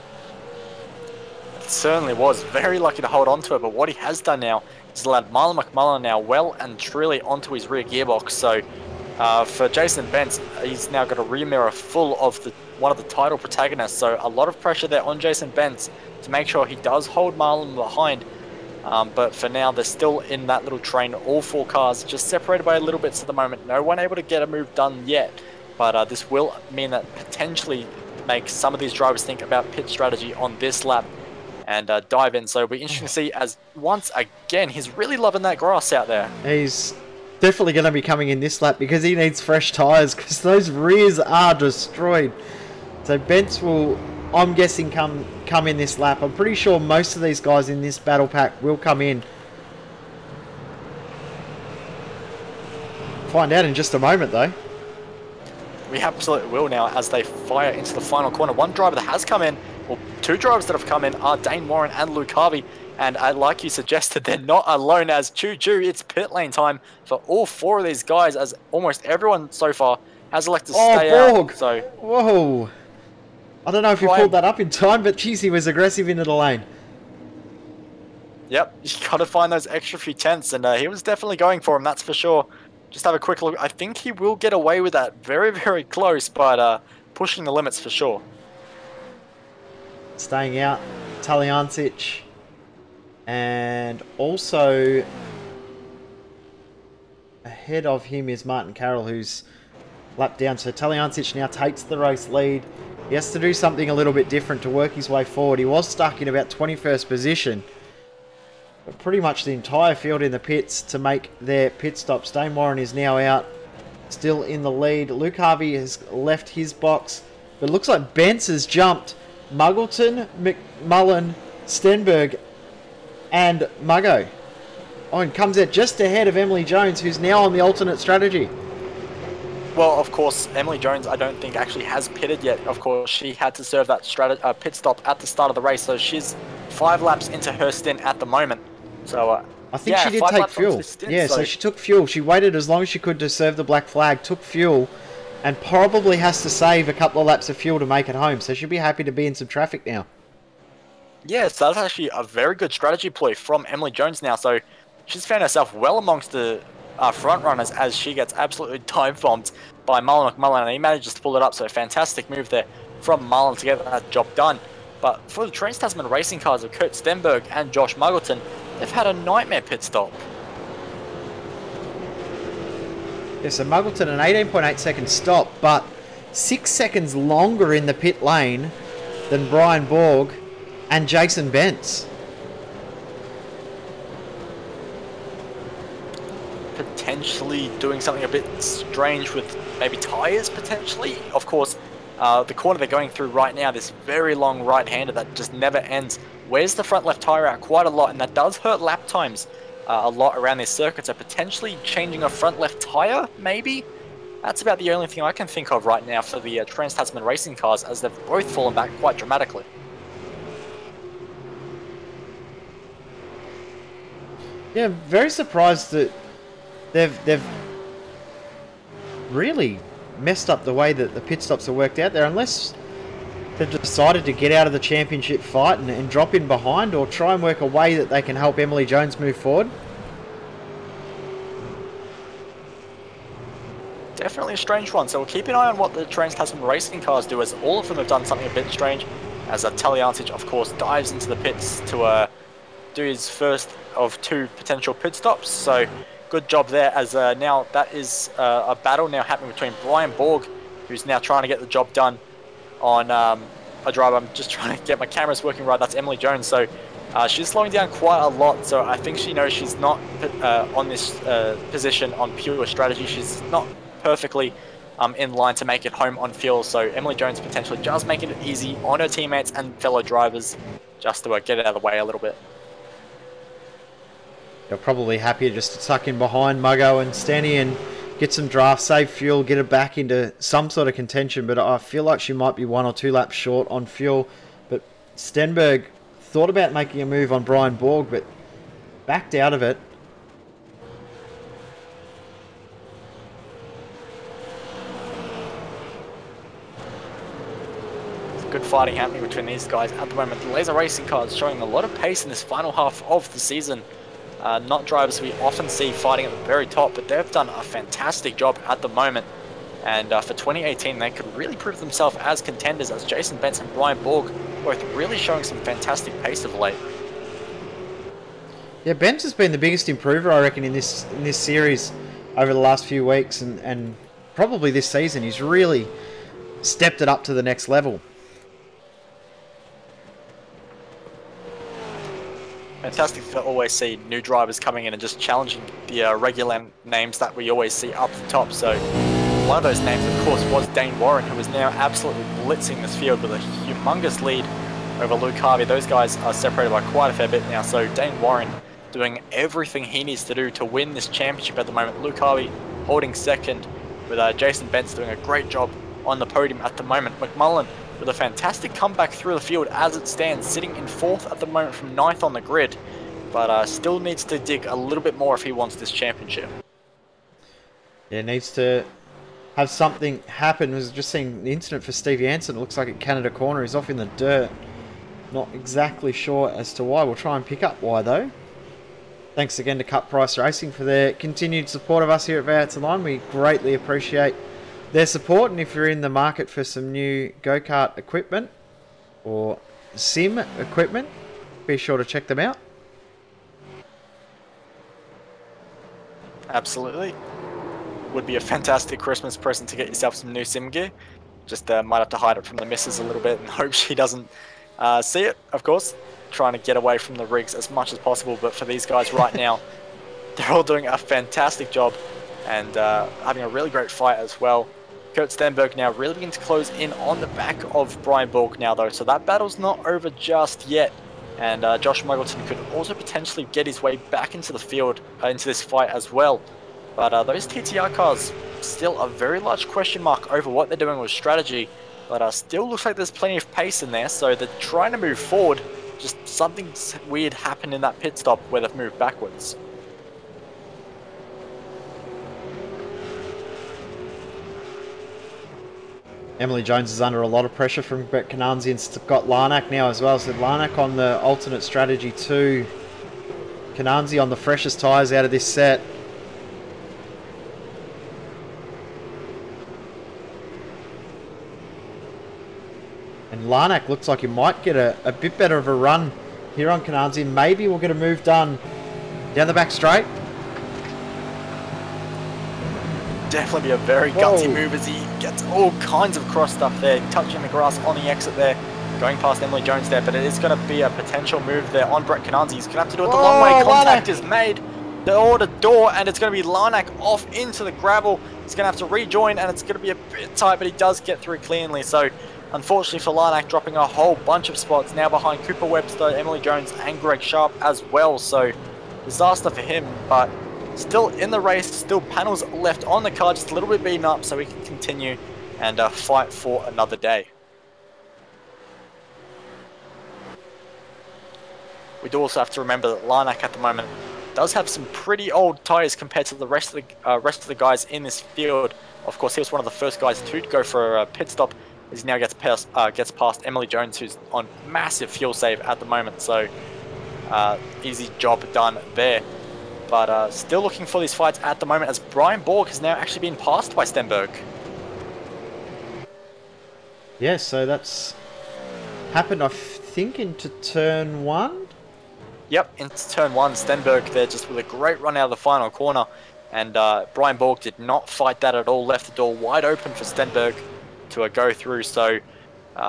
It certainly was. Very lucky to hold on to it, but what he has done now is allowed Marlon McMullen now well and truly onto his rear gearbox. So for Jason Bentz, he's now got a rear mirror full of one of the title protagonists. So a lot of pressure there on Jason Bentz to make sure he does hold Marlon behind. But for now, they're still in that little train. All 4 cars just separated by little bits at the moment. No one able to get a move done yet. But this will mean that potentially makes some of these drivers think about pit strategy on this lap and dive in. So it'll be interesting to see, as once again, he's really loving that grass out there. He's definitely going to be coming in this lap because he needs fresh tyres because those rears are destroyed. So Bentz will, I'm guessing, come in this lap. I'm pretty sure most of these guys in this battle pack will come in. Find out in just a moment though. We absolutely will now as they fire into the final corner. One driver that has come in well, two drivers that have come in are Dane Warren and Luke Harvey. And like you suggested, they're not alone as choo-choo. It's pit lane time for all four of these guys, as almost everyone so far has elected to stay Borg. out. So, whoa. I don't know if you pulled that up in time, but geez, he was aggressive into the lane. Yep, you got to find those extra few tenths, and he was definitely going for him, that's for sure. Just have a quick look. I think he will get away with that. Very, very close, but pushing the limits for sure. Staying out, Talyancic. And also ahead of him is Martin Carroll, who's lapped down. So Talyancic now takes the race lead. He has to do something a little bit different to work his way forward. He was stuck in about 21st position. But pretty much the entire field in the pits to make their pit stops. Dane Warren is now out, still in the lead. Luke Harvey has left his box. But it looks like Bence has jumped. Muggleton, McMullen, Stenberg and Muggo. Oh, and comes out just ahead of Emily Jones, who's now on the alternate strategy. Well, of course, Emily Jones, I don't think actually has pitted yet. Of course, she had to serve that pit stop at the start of the race, so she's 5 laps into her stint at the moment. So I think she did take fuel. Stint, so she took fuel. She waited as long as she could to serve the black flag, took fuel, and probably has to save a couple of laps of fuel to make it home. So she'll be happy to be in some traffic now. Yeah, so that's actually a very good strategy ploy from Emily Jones now. So she's found herself well amongst the front runners as she gets absolutely time bombed by Marlon McMullen, and he manages to pull it up. So fantastic move there from Marlon to get that job done. But for the Trans-Tasman racing cars of Kurt Stenberg and Josh Muggleton, they've had a nightmare pit stop. Yeah, so Muggleton an 18.8 second stop, but 6 seconds longer in the pit lane than Brian Borg and Jason Bence. Potentially doing something a bit strange with maybe tyres, potentially. Of course, the corner they're going through right now, this very long right-hander that just never ends, wears the front left tyre out quite a lot, and that does hurt lap times a lot around this circuit. So potentially changing a front left tyre, maybe? That's about the only thing I can think of right now for the Trans-Tasman racing cars, as they've both fallen back quite dramatically. Yeah, very surprised that they've really messed up the way that the pit stops are worked out there, unless they've decided to get out of the championship fight and drop in behind, or try and work a way that they can help Emily Jones move forward. Definitely a strange one, so we'll keep an eye on what the Trans-Tasman racing cars do, as all of them have done something a bit strange, as Talyancic, of course, dives into the pits to do his first of 2 potential pit stops. So good job there, as now that is a battle now happening between Brian Borg, who's now trying to get the job done on a driver. I'm just trying to get my cameras working right. That's Emily Jones. So she's slowing down quite a lot. So I think she knows she's not on this position on pure strategy. She's not perfectly in line to make it home on fuel. So Emily Jones potentially just making it easy on her teammates and fellow drivers, just to get it out of the way a little bit. They're probably happier just to tuck in behind Muggo and Stanny and get some draft, save fuel, get it back into some sort of contention. But I feel like she might be 1 or 2 laps short on fuel. But Stenberg thought about making a move on Brian Borg, but backed out of it. Good fighting happening between these guys at the moment. The Laser Racing cars showing a lot of pace in this final half of the season. Not drivers we often see fighting at the very top, but they've done a fantastic job at the moment. And for 2018, they could really prove themselves as contenders, as Jason Bence and Brian Borg both really showing some fantastic pace of late. Yeah, Bence has been the biggest improver, I reckon, in this series over the last few weeks, and probably this season. He's really stepped it up to the next level. Fantastic to always see new drivers coming in and just challenging the regular names that we always see up the top. So one of those names, of course, was Dane Warren, who is now absolutely blitzing this field with a humongous lead over Luke Harvey. Those guys are separated by quite a fair bit now. So Dane Warren doing everything he needs to do to win this championship at the moment. Luke Harvey holding second, with Jason Bence doing a great job on the podium at the moment. McMullen with a fantastic comeback through the field as it stands, sitting in 4th at the moment from 9th on the grid, but still needs to dig a little bit more if he wants this championship. Yeah, needs to have something happen. I was just seeing the incident for Steve Jansen. It looks like at Canada Corner he's off in the dirt. Not exactly sure as to why. We'll try and pick up why though. Thanks again to Cut Price Racing for their continued support of us here at V8 Online. We greatly appreciate their support, and if you're in the market for some new go-kart equipment or sim equipment, be sure to check them out. Absolutely. Would be a fantastic Christmas present to get yourself some new sim gear. Just might have to hide it from the missus a little bit and hope she doesn't see it, of course. Trying to get away from the rigs as much as possible, but for these guys right now, they're all doing a fantastic job and having a really great fight as well. Kurt Stenberg now really beginning to close in on the back of Brian Borg now though, so that battle's not over just yet. And Josh Muggleton could also potentially get his way back into the field, into this fight as well. But those TTR cars, still a very large question mark over what they're doing with strategy, but still looks like there's plenty of pace in there, so they're trying to move forward. Just something weird happened in that pit stop where they've moved backwards. Emily Jones is under a lot of pressure from Brett Cananzi and Scott Larnack now as well. So Larnack on the alternate strategy too. Cananzi on the freshest tyres out of this set. And Larnack looks like he might get a bit better of a run here on Cananzi. Maybe we'll get a move done down the back straight. Definitely be a very gutsy move as he gets all kinds of cross stuff there, touching the grass on the exit there, going past Emily Jones there, but it is going to be a potential move there on Brett Cananzi. He's going to have to do it the long way. Contact is made, the door, and it's going to be Larnack off into the gravel. He's going to have to rejoin, and it's going to be a bit tight, but he does get through cleanly. So unfortunately for Larnack, dropping a whole bunch of spots now behind Cooper Webster, Emily Jones, and Greg Sharp as well. So disaster for him, but still in the race, still panels left on the car, just a little bit beaten up, so we can continue and fight for another day. We do also have to remember that Larnack at the moment does have some pretty old tyres compared to the rest of the guys in this field. Of course, he was one of the first guys to go for a pit stop, as he now gets past Emily Jones, who's on massive fuel save at the moment. So easy job done there. But still looking for these fights at the moment, as Brian Borg has now actually been passed by Stenberg. Yeah, so that's happened, I think, into turn 1. Yep, into turn 1, Stenberg there just with a great run out of the final corner. And Brian Borg did not fight that at all, left the door wide open for Stenberg to go through. So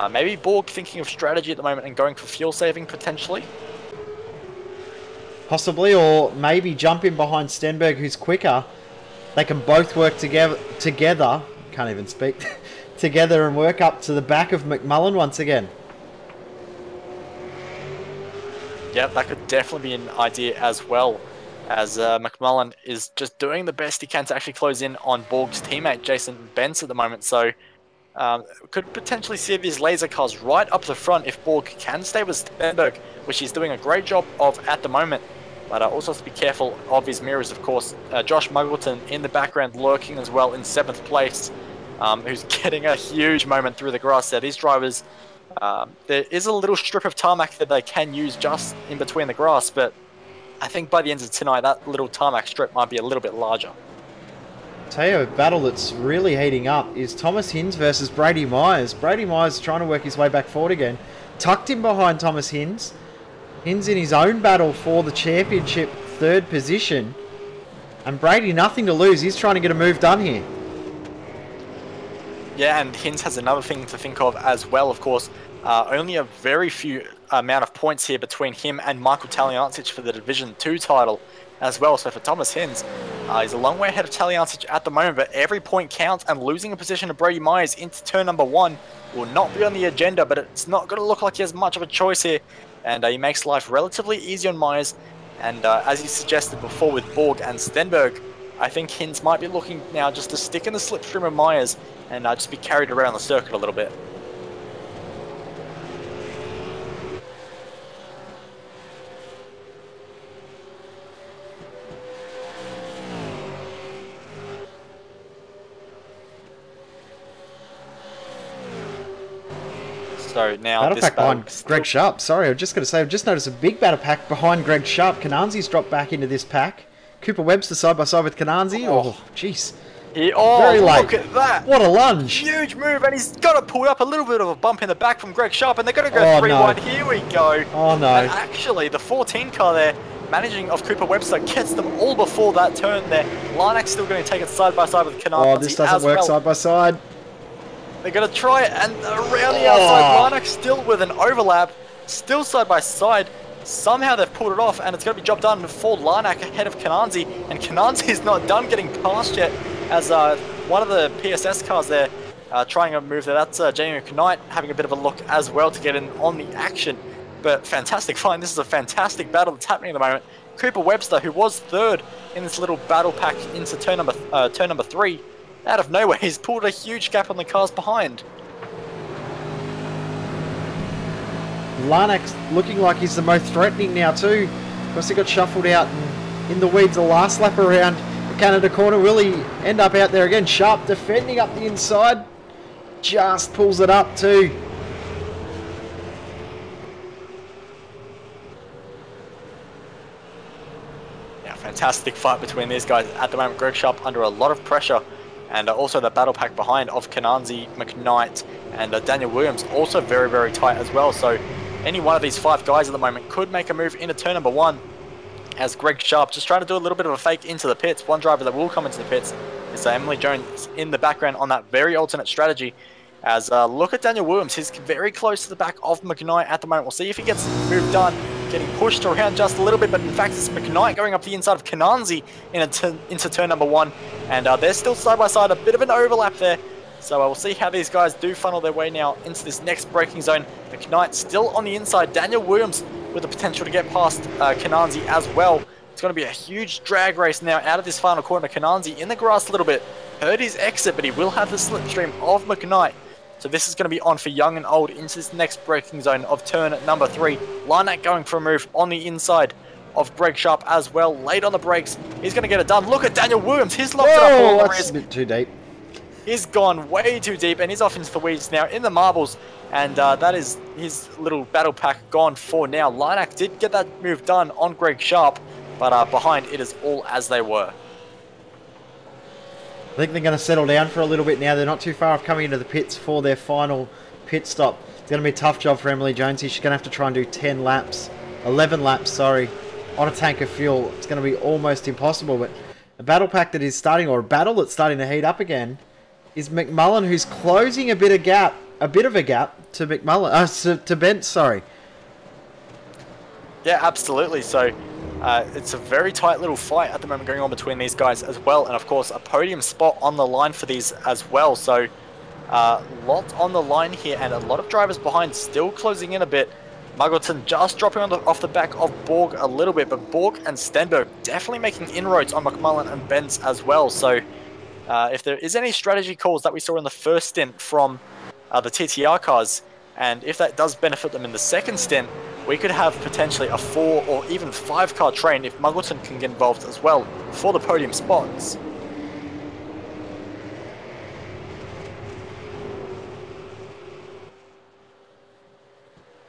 maybe Borg thinking of strategy at the moment and going for fuel saving potentially. Possibly, or maybe jump in behind Stenberg, who's quicker. They can both work together. Can't even speak. Together and work up to the back of McMullen once again. Yep, that could definitely be an idea as well, as McMullen is just doing the best he can to actually close in on Borg's teammate Jason Bence at the moment. So could potentially see these laser cars right up the front if Borg can stay with Stenberg, which he's doing a great job of at the moment. But also have to be careful of his mirrors, of course. Josh Muggleton in the background lurking as well in 7th place, who's getting a huge moment through the grass there. These drivers, there is a little strip of tarmac that they can use just in between the grass, but I think by the end of tonight, that little tarmac strip might be a little bit larger. Tell you, a battle that's really heating up is Thomas Hinds versus Brady Myers. Brady Myers trying to work his way back forward again. Tucked in behind Thomas Hinds. Hinds in his own battle for the championship 3rd position. And Brady, nothing to lose. He's trying to get a move done here. Yeah, and Hinds has another thing to think of as well, of course. Only a very few amount of points here between him and Michael Taliancic for the Division 2 title as well. So for Thomas Hinds, he's a long way ahead of Taliancic at the moment, but every point counts, and losing a position to Brady Myers into turn number 1 will not be on the agenda, but it's not going to look like he has much of a choice here. And he makes life relatively easy on Myers. And as he suggested before with Borg and Stenberg, I think Hinds might be looking now just to stick in the slipstream of Myers and just be carried around the circuit a little bit. So now Battle this pack behind battle Greg Sharp. Sorry, I was just going to say, I've just noticed a big battle pack behind Greg Sharp. Kananzi's dropped back into this pack. Cooper Webster side by side with Kananzi. Oh, jeez. Very late. Look at that. What a lunge. Huge move, and he's got to pull up a little bit of a bump in the back from Greg Sharp, and they're going to go 3 wide. Here we go. Oh, no. And actually, the 14 car there, managing of Cooper Webster, gets them all before that turn there. Linux still going to take it side by side with Kananzi. Oh, this doesn't work side by side. They're going to try it, and around the outside, Linux still with an overlap, still side by side. Somehow they've pulled it off, and it's going to be job done for Larnack ahead of Kananzi, and Kananzi's not done getting past yet, as one of the PSS cars there trying a move there. That's Jamie McKnight having a bit of a look as well to get in on the action. But fantastic find. This is a fantastic battle that's happening at the moment. Cooper Webster, who was third in this little battle pack into turn number 3, out of nowhere, he's pulled a huge gap on the cars behind. Larnack's looking like he's the most threatening now too. Because he got shuffled out in the weeds the last lap around the Canada corner. Will he end up out there again? Sharp defending up the inside. Just pulls it up too. Yeah, fantastic fight between these guys at the moment. Greg Sharp under a lot of pressure. And also the battle pack behind of Kananzi, McKnight, and Daniel Williams also very, very tight as well. So any one of these 5 guys at the moment could make a move into turn number 1. As Greg Sharp just trying to do a little bit of a fake into the pits. One driver that will come into the pits is Emily Jones in the background on that very alternate strategy. As look at Daniel Williams, he's very close to the back of McKnight at the moment. We'll see if he gets the move done, getting pushed around just a little bit, but in fact it's McKnight going up the inside of Kananzi into turn number 1, and they're still side by side, a bit of an overlap there. So we'll see how these guys do funnel their way now into this next braking zone. McKnight still on the inside, Daniel Williams with the potential to get past Kananzi as well. It's going to be a huge drag race now out of this final corner. Kananzi in the grass a little bit, heard his exit, but he will have the slipstream of McKnight. So this is going to be on for young and old into this next braking zone of turn number 3. Larnack going for a move on the inside of Greg Sharp as well. Late on the brakes. He's going to get it done. Look at Daniel Williams. He's locked it up along the that's a bit too deep. He's gone way too deep, and he's off into the weeds now in the marbles. And that is his little battle pack gone for now. Larnack did get that move done on Greg Sharp, but behind it is all as they were. I think they're going to settle down for a little bit now. They're not too far off coming into the pits for their final pit stop. It's going to be a tough job for Emily Jones. She's going to have to try and do 11 laps, sorry, on a tank of fuel. It's going to be almost impossible. But a battle pack that is starting, or a battle that's starting to heat up again, is McMullen, who's closing a bit of a gap to McMullen, to Bent, sorry. Yeah, absolutely. So it's a very tight little fight at the moment going on between these guys as well. And of course, a podium spot on the line for these as well. So lot on the line here, and a lot of drivers behind still closing in a bit. Muggleton just dropping off the back of Borg a little bit, but Borg and Stenberg definitely making inroads on McMullen and Benz as well. So if there is any strategy calls that we saw in the first stint from the TTR cars, and if that does benefit them in the second stint, we could have potentially a 4 or even 5 car train if Muggleton can get involved as well for the podium spots.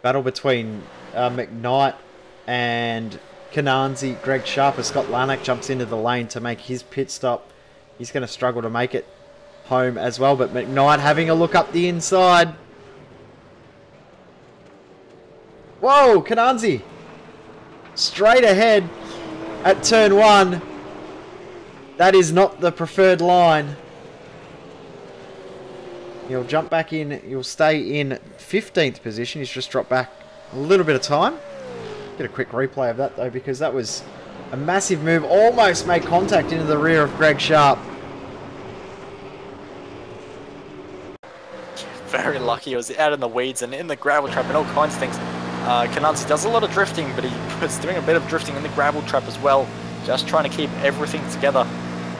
Battle between McKnight and Kananzi. Greg Sharp as Scott Larnack jumps into the lane to make his pit stop. He's going to struggle to make it home as well, but McKnight having a look up the inside. Whoa, Kananzi. Straight ahead at turn 1. That is not the preferred line. He'll jump back in. He'll stay in 15th position. He's just dropped back a little bit of time. Get a quick replay of that though, because that was a massive move. Almost made contact into the rear of Greg Sharp. Very lucky. He was out in the weeds and in the gravel trap and all kinds of things. Kananzi does a lot of drifting, but he was doing a bit of drifting in the gravel trap as well, just trying to keep everything together,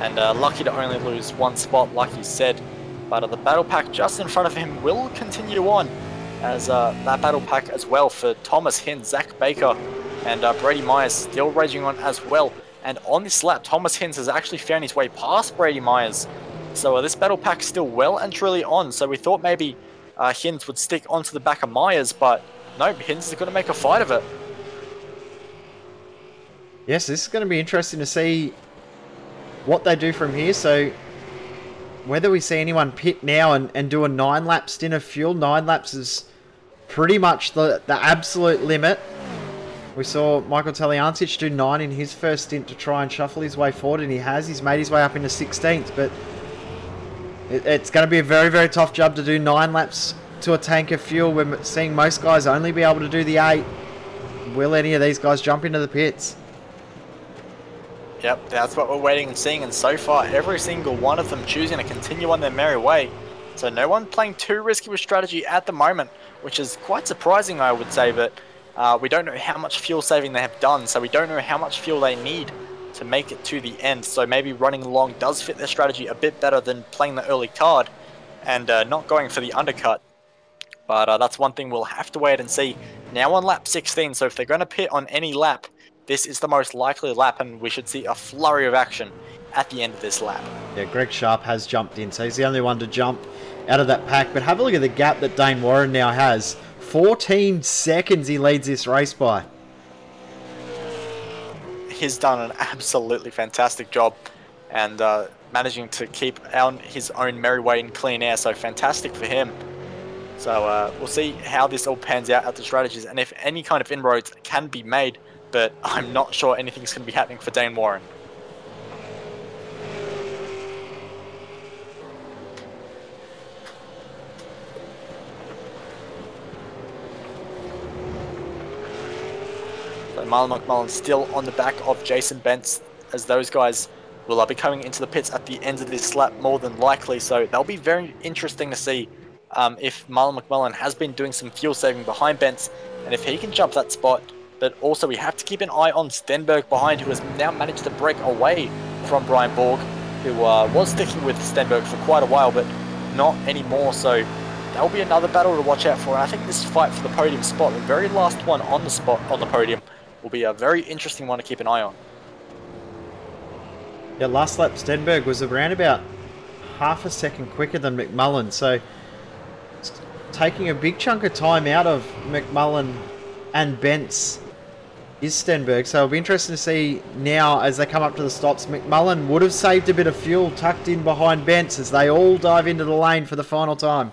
and lucky to only lose 1 spot like you said. But the battle pack just in front of him will continue on, as that battle pack as well for Thomas Hinn, Zach Baker, and Brady Myers still raging on as well. And on this lap, Thomas Hinn has actually found his way past Brady Myers. So this battle pack still well and truly on. So we thought maybe Hinds would stick onto the back of Myers, but no, Hinds is going to make a fight of it. Yes, this is going to be interesting to see what they do from here. So whether we see anyone pit now and do a 9-lap stint of fuel. 9 laps is pretty much the absolute limit. We saw Michael Taliancic do 9 in his first stint to try and shuffle his way forward, and he has. He's made his way up into 16th, but it's going to be a very, very tough job to do 9 laps to a tank of fuel. We're seeing most guys only be able to do the 8. Will any of these guys jump into the pits? Yep, that's what we're waiting and seeing, and so far every single one of them choosing to continue on their merry way. So no one playing too risky with strategy at the moment, which is quite surprising, I would say, but we don't know how much fuel saving they have done, so we don't know how much fuel they need to make it to the end. So maybe running long does fit their strategy a bit better than playing the early card and not going for the undercut. But that's one thing we'll have to wait and see. Now on lap 16, so if they're going to pit on any lap, this is the most likely lap, and we should see a flurry of action at the end of this lap. Yeah, Greg Sharp has jumped in, so he's the only one to jump out of that pack. But have a look at the gap that Dane Warren now has. 14 seconds he leads this race by. He's done an absolutely fantastic job, and managing to keep on his own merry way in clean air, so fantastic for him. So we'll see how this all pans out at the strategies, and if any kind of inroads can be made, but I'm not sure anything's going to be happening for Dane Warren. So Marlon McMullen still on the back of Jason Bentz, as those guys will be coming into the pits at the end of this lap more than likely, so that'll be very interesting to see if Marlon McMullen has been doing some fuel saving behind Bentz, and if he can jump that spot. But also we have to keep an eye on Stenberg behind, who has now managed to break away from Brian Borg, who was sticking with Stenberg for quite a while, but not anymore. So that will be another battle to watch out for. And I think this fight for the podium spot, the very last one on the podium, will be a very interesting one to keep an eye on. Yeah, last lap Stenberg was around about half a second quicker than McMullen, so it's taking a big chunk of time out of McMullen and Bentz is Stenberg, so it'll be interesting to see now as they come up to the stops. McMullen would have saved a bit of fuel tucked in behind Bentz as they all dive into the lane for the final time.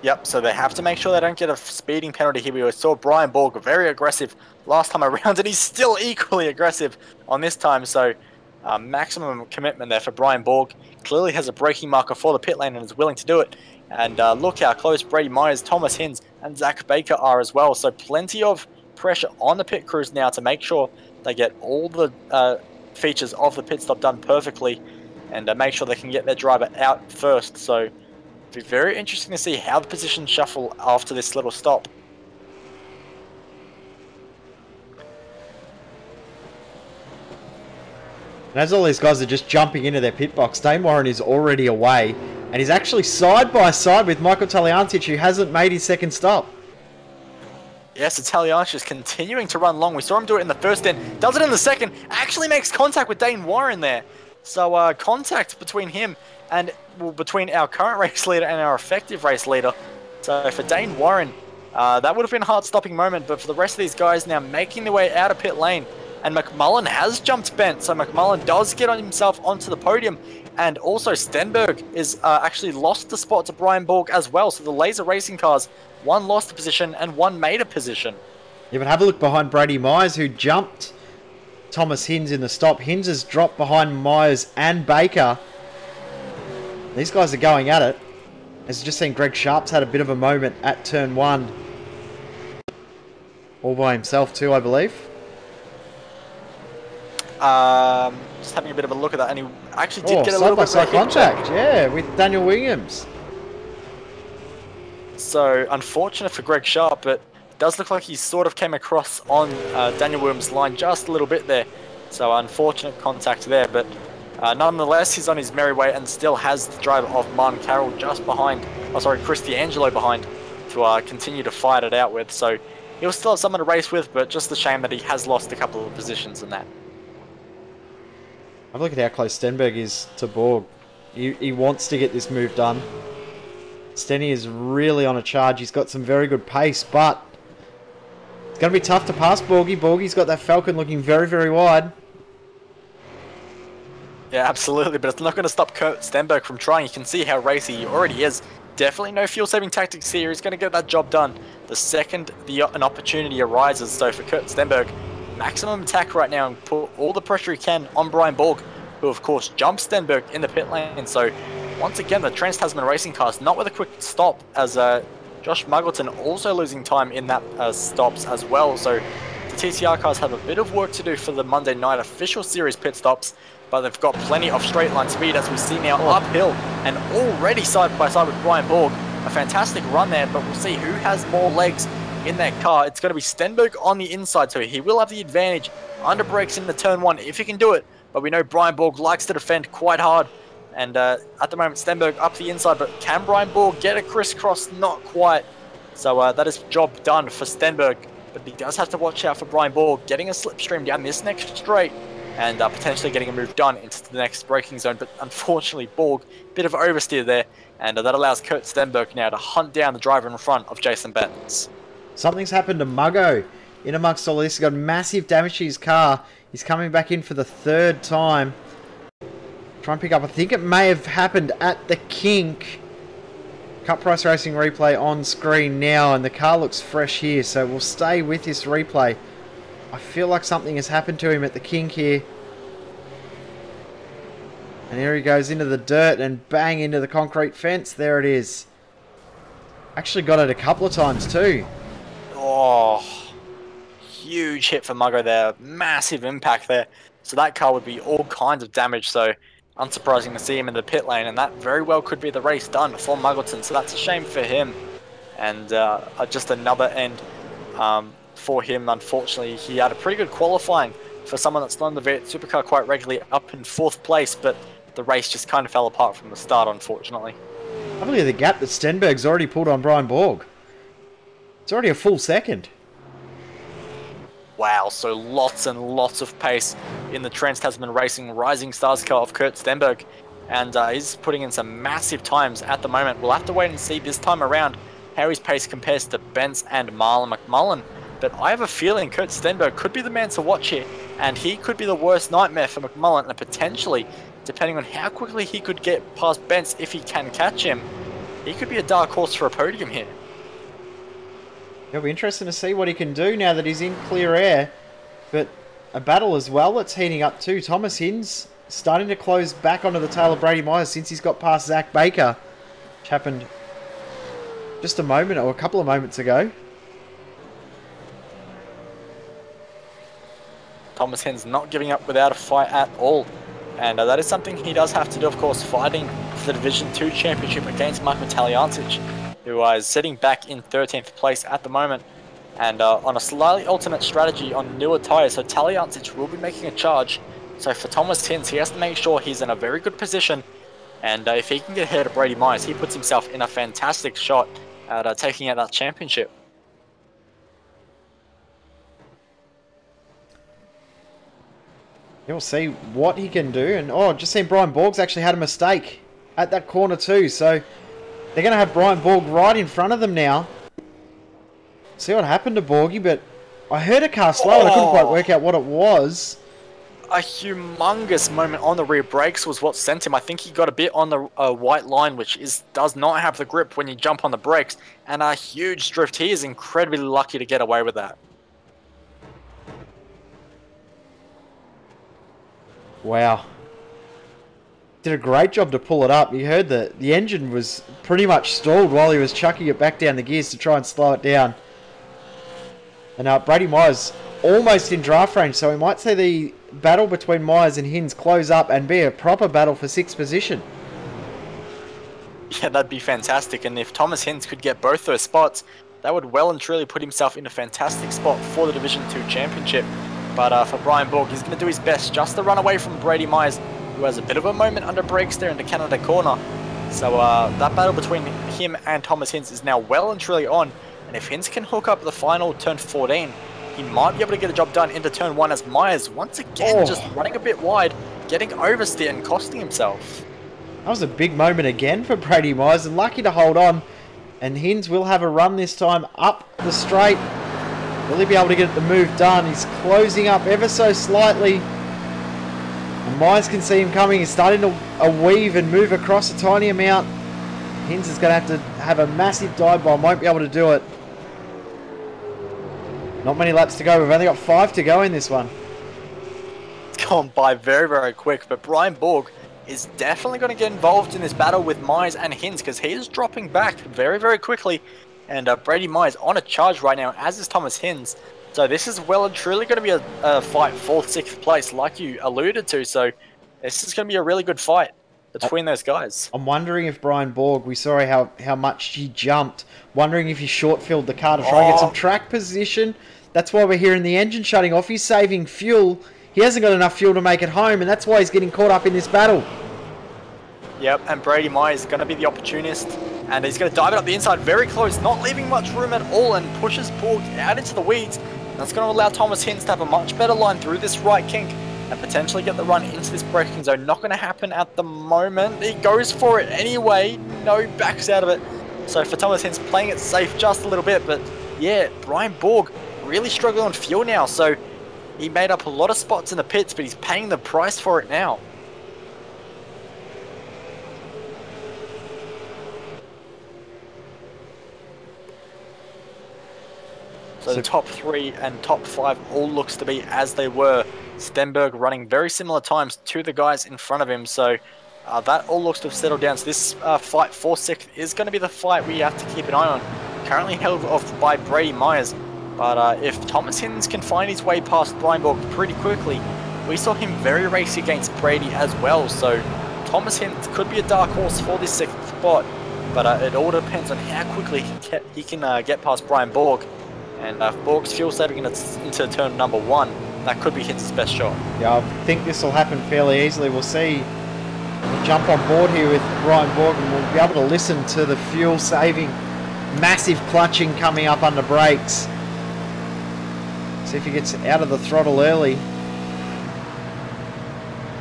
Yep, so they have to make sure they don't get a speeding penalty here. We saw Brian Borg very aggressive last time around, and he's still equally aggressive on this time, so maximum commitment there for Brian Borg. Clearly has a braking marker for the pit lane and is willing to do it. And look how close Brady Myers, Thomas Hinds, and Zach Baker are as well. So plenty of pressure on the pit crews now to make sure they get all the features of the pit stop done perfectly, and make sure they can get their driver out first. So it'll be very interesting to see how the positions shuffle after this little stop. And as all these guys are just jumping into their pit box, Dane Warren is already away, and he's actually side by side with Michael Taliancic, who hasn't made his second stop. Yes, Taliancic is continuing to run long. We saw him do it in the first stint, does it in the second, actually makes contact with Dane Warren there. So contact between him and between our current race leader and our effective race leader. So for Dane Warren, that would have been a heart-stopping moment, but for the rest of these guys now making their way out of pit lane, and McMullen has jumped Bent, so McMullen does get on himself onto the podium, and also Stenberg is actually lost the spot to Brian Borg as well, so the laser racing cars, one lost a position and one made a position. Yeah, but have a look behind Brady Myers, who jumped Thomas Hinds in the stop. Hinds has dropped behind Myers and Baker. These guys are going at it. As just seen, Greg Sharp's had a bit of a moment at turn 1. All by himself too, I believe. Just having a bit of a look at that, and he actually did get a little bit of a contact, yeah, with Daniel Williams. So unfortunate for Greg Sharp, but it does look like he sort of came across on Daniel Williams' line just a little bit there. So unfortunate contact there, but nonetheless, he's on his merry way and still has the driver of Martin Carroll just behind, Chris D'Angelo behind, to continue to fight it out with. So he'll still have someone to race with, but just a shame that he has lost a couple of positions in that. Have a look at how close Stenberg is to Borg. He wants to get this move done. Stenny is really on a charge. He's got some very good pace, but it's going to be tough to pass Borgie. Borgie's got that Falcon looking very, very wide. Yeah, absolutely, but it's not going to stop Kurt Stenberg from trying. You can see how racy he already is. Definitely no fuel-saving tactics here. He's going to get that job done the second an opportunity arises. So for Kurt Stenberg, maximum attack right now and put all the pressure he can on Brian Borg, who of course jumps Stenberg in the pit lane. So once again, the Trans-Tasman Racing cars not with a quick stop, as Josh Muggleton also losing time in that stops as well. So the TCR cars have a bit of work to do for the Monday night official series pit stops, but they've got plenty of straight line speed as we see now uphill and already side by side with Brian Borg. A fantastic run there, but we'll see who has more legs in that car. It's going to be Stenberg on the inside, so he will have the advantage under brakes in the turn one if he can do it, but we know Brian Borg likes to defend quite hard. And at the moment, Stenberg up the inside, but can Brian Borg get a crisscross? Not quite. So that is job done for Stenberg, but he does have to watch out for Brian Borg getting a slipstream down this next straight and potentially getting a move done into the next braking zone. But unfortunately, Borg, bit of oversteer there, and that allows Kurt Stenberg now to hunt down the driver in front of Jason Benz. Something's happened to Muggo. In amongst all this, he's got massive damage to his car. He's coming back in for the third time. Try and pick up. I think it may have happened at the kink. Cut Price Racing replay on screen now, and the car looks fresh here, so we'll stay with this replay. I feel like something has happened to him at the kink here. And here he goes into the dirt and bang into the concrete fence. There it is. Actually got it a couple of times too. Oh, huge hit for Muggo there. Massive impact there. So that car would be all kinds of damage. So unsurprising to see him in the pit lane. And that very well could be the race done for Muggleton. So that's a shame for him. And just another end for him. Unfortunately, he had a pretty good qualifying for someone that's not in the V8 Supercar quite regularly, up in 4th place. But the race just kind of fell apart from the start, unfortunately. I believe the gap that Stenberg's already pulled on Brian Borg. It's already a full second. Wow, so lots and lots of pace in the Trans-Tasman Racing Rising Stars car of Kurt Stenberg. And he's putting in some massive times at the moment. We'll have to wait and see this time around how his pace compares to Benz and Marlon McMullen. But I have a feeling Kurt Stenberg could be the man to watch here. And he could be the worst nightmare for McMullen. And potentially, depending on how quickly he could get past Benz if he can catch him, he could be a dark horse for a podium here. It'll be interesting to see what he can do now that he's in clear air. But a battle as well that's heating up too. Thomas Hinds starting to close back onto the tail of Brady Myers since he's got past Zach Baker, which happened just a moment or a couple of moments ago. Thomas Hinds not giving up without a fight at all. And that is something he does have to do, of course, fighting for the Division 2 Championship against Michael Taliancic, who is sitting back in 13th place at the moment. And on a slightly alternate strategy on newer tyres, so Taliancic will be making a charge. So for Thomas Hinds, he has to make sure he's in a very good position. And if he can get ahead of Brady Myers, he puts himself in a fantastic shot at taking out that championship. You'll see what he can do. And just seen Brian Borg's actually had a mistake at that corner too. So they're going to have Brian Borg right in front of them now. See what happened to Borgie, but I heard a car slow and I couldn't quite work out what it was. A humongous moment on the rear brakes was what sent him. I think he got a bit on the white line, which does not have the grip when you jump on the brakes. And a huge drift. He is incredibly lucky to get away with that. Wow. Did a great job to pull it up. You heard that the engine was pretty much stalled while he was chucking it back down the gears to try and slow it down. And Brady Myers almost in draft range, so we might see the battle between Myers and Hinds close up and be a proper battle for 6th position. Yeah, that'd be fantastic. And if Thomas Hinds could get both those spots, that would well and truly put himself in a fantastic spot for the Division 2 Championship. But for Brian Borg, he's going to do his best just to run away from Brady Myers, who has a bit of a moment under brakes there in the Canada corner. So that battle between him and Thomas Hinds is now well and truly on. And if Hinds can hook up the final turn 14, he might be able to get a job done into turn 1 as Myers once again just running a bit wide, getting oversteer and costing himself. That was a big moment again for Brady Myers, and lucky to hold on. And Hinds will have a run this time up the straight. Will he be able to get the move done? He's closing up ever so slightly. And Myers can see him coming. He's starting to weave and move across a tiny amount. Hinds is going to have a massive dive bomb. Won't be able to do it. Not many laps to go. We've only got 5 to go in this one. It's gone by very, very quick. But Brian Borg is definitely going to get involved in this battle with Myers and Hinds, because he is dropping back very, very quickly. And Brady Myers on a charge right now, as is Thomas Hinds. So this is well and truly going to be a fight for 6th place, like you alluded to. So this is going to be a really good fight between those guys. I'm wondering if Brian Borg, we saw how much he jumped. Wondering if he short-filled the car to try and get some track position. That's why we're hearing the engine shutting off. He's saving fuel. He hasn't got enough fuel to make it home, and that's why he's getting caught up in this battle. Yep, and Brady Myers is going to be the opportunist, and he's going to dive it up the inside very close, not leaving much room at all, and pushes Borg out into the weeds. That's going to allow Thomas Hinds to have a much better line through this right kink and potentially get the run into this braking zone. Not going to happen at the moment. He goes for it anyway. No, backs out of it. So for Thomas Hinds, playing it safe just a little bit, but yeah, Brian Borg really struggling on fuel now, so he made up a lot of spots in the pits, but he's paying the price for it now. So the top 3 and top 5 all looks to be as they were. Stenberg running very similar times to the guys in front of him, so that all looks to have settled down. So this fight for 6th is going to be the fight we have to keep an eye on. Currently held off by Brady Myers. But if Thomas Hinds can find his way past Brian Borg pretty quickly, we saw him very racy against Brady as well. So Thomas Hinds could be a dark horse for this 6th spot, but it all depends on how quickly he can get past Brian Borg. And if Borg's fuel saving into turn number 1, that could be Hinds' best shot. Yeah, I think this will happen fairly easily. We'll see. We'll jump on board here with Brian Borg, and we'll be able to listen to the fuel saving, massive clutching coming up under brakes. See if he gets out of the throttle early.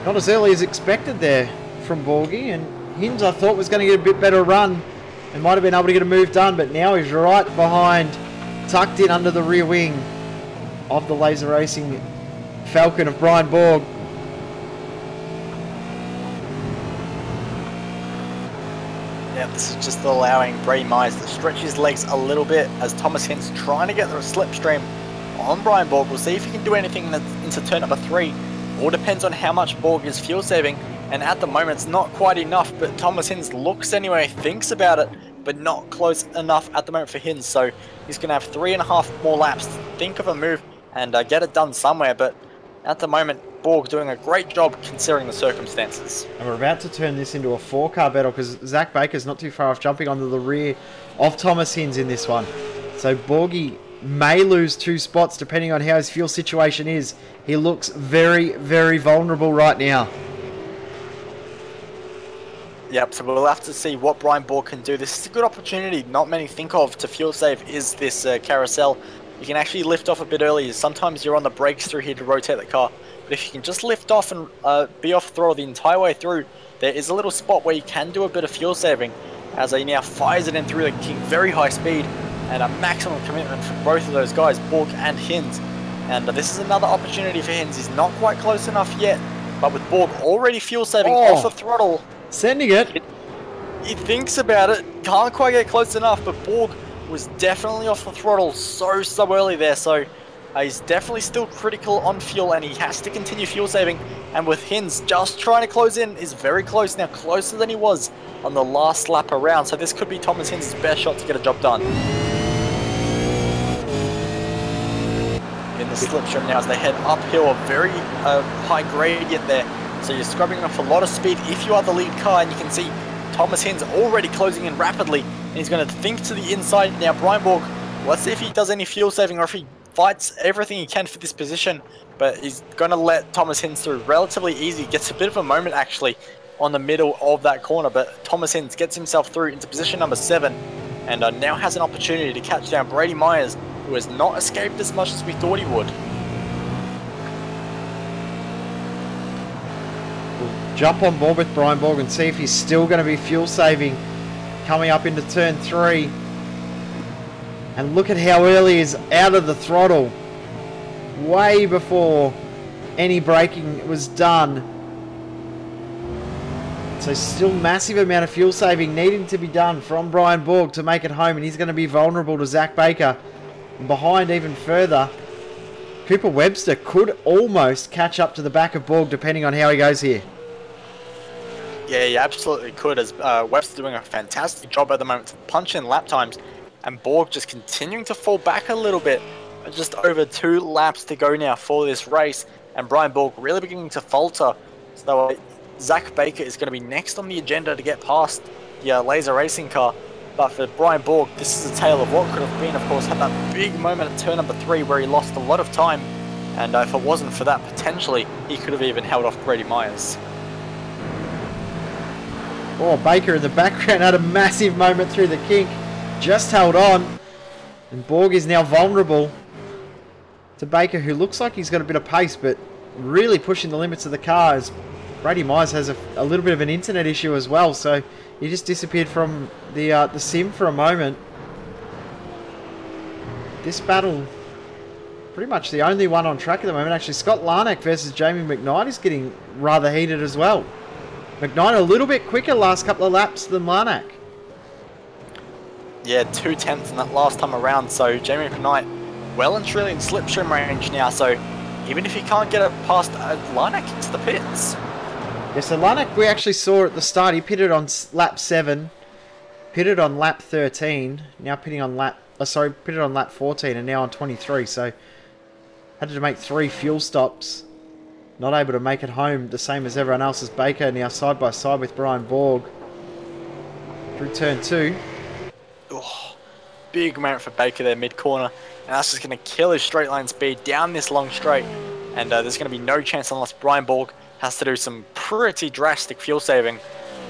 Not as early as expected there from Borgie, and Hinds I thought was going to get a bit better run and might have been able to get a move done, but now he's right behind, tucked in under the rear wing of the Laser Racing Falcon of Brian Borg. Yeah, this is just allowing Brady Myers to stretch his legs a little bit as Thomas Hinds trying to get the slipstream on Brian Borg. We'll see if he can do anything into turn number 3. All depends on how much Borg is fuel saving, and at the moment it's not quite enough, but Thomas Hinds looks anyway, thinks about it, but not close enough at the moment for Hinds. So he's going to have 3.5 more laps to think of a move and get it done somewhere, but at the moment Borg doing a great job considering the circumstances. And we're about to turn this into a 4-car battle because Zach Baker's not too far off, jumping onto the rear of Thomas Hinds in this one. So Borgie may lose 2 spots depending on how his fuel situation is. He looks very, very vulnerable right now. Yep, so we'll have to see what Brian Borg can do. This is a good opportunity not many think of to fuel save, is this carousel. You can actually lift off a bit earlier. Sometimes you're on the brakes through here to rotate the car, but if you can just lift off and be off throttle the entire way through, there is a little spot where you can do a bit of fuel saving as he now fires it in through the king, very high speed, and a maximum commitment for both of those guys, Borg and Hinds. And this is another opportunity for Hinds. He's not quite close enough yet, but with Borg already fuel saving off the throttle, sending it. He thinks about it, can't quite get close enough, but Borg was definitely off the throttle so early there, so he's definitely still critical on fuel, and he has to continue fuel saving. And with Hinds just trying to close in, is very close now, closer than he was on the last lap around. So this could be Thomas Hinds' best shot to get a job done. In the slipstream now as they head uphill, a very high gradient there. So you're scrubbing off a lot of speed if you are the lead car, and you can see Thomas Hinds already closing in rapidly, and he's going to think to the inside now. Brian Borg, let's see if he does any fuel saving or if he fights everything he can for this position, but he's going to let Thomas Hinds through relatively easy. Gets a bit of a moment actually on the middle of that corner, but Thomas Hinds gets himself through into position number 7, and now has an opportunity to catch down Brady Myers, who has not escaped as much as we thought he would. jump on board with Brian Borg and see if he's still going to be fuel saving coming up into turn 3. And look at how early he's out of the throttle. Way before any braking was done. So still massive amount of fuel saving needing to be done from Brian Borg to make it home. And he's going to be vulnerable to Zach Baker. And behind even further, Cooper Webster could almost catch up to the back of Borg depending on how he goes here. Yeah, he absolutely could, as Webster doing a fantastic job at the moment to punch in lap times, and Borg just continuing to fall back a little bit. Just over 2 laps to go now for this race, and Brian Borg really beginning to falter. So Zach Baker is going to be next on the agenda to get past the Laser Racing car. But for Brian Borg, this is a tale of what could have been. Of course, had that big moment at turn number 3 where he lost a lot of time, and if it wasn't for that, potentially he could have even held off Brady Myers. Oh, Baker in the background had a massive moment through the kink. Just held on. And Borg is now vulnerable to Baker, who looks like he's got a bit of pace, but really pushing the limits of the car. As Brady Myers has a little bit of an internet issue as well, so he just disappeared from the sim for a moment. This battle, pretty much the only one on track at the moment. Actually, Scott Larnack versus Jamie McKnight is getting rather heated as well. McKnight a little bit quicker last couple of laps than Larnack. Yeah, 2/10 in that last time around, so Jamie McKnight well and truly in slipstream range now, so even if he can't get it past Larnack into the pits. Yeah, so Larnack we actually saw at the start, he pitted on lap 7, pitted on lap 13, now pitting on lap, pitted on lap 14 and now on 23, so had to make 3 fuel stops. Not able to make it home the same as everyone else. As Baker now side by side with Brian Borg through turn 2. Oh, big moment for Baker there mid-corner, and that's just going to kill his straight line speed down this long straight, and there's going to be no chance unless Brian Borg has to do some pretty drastic fuel saving.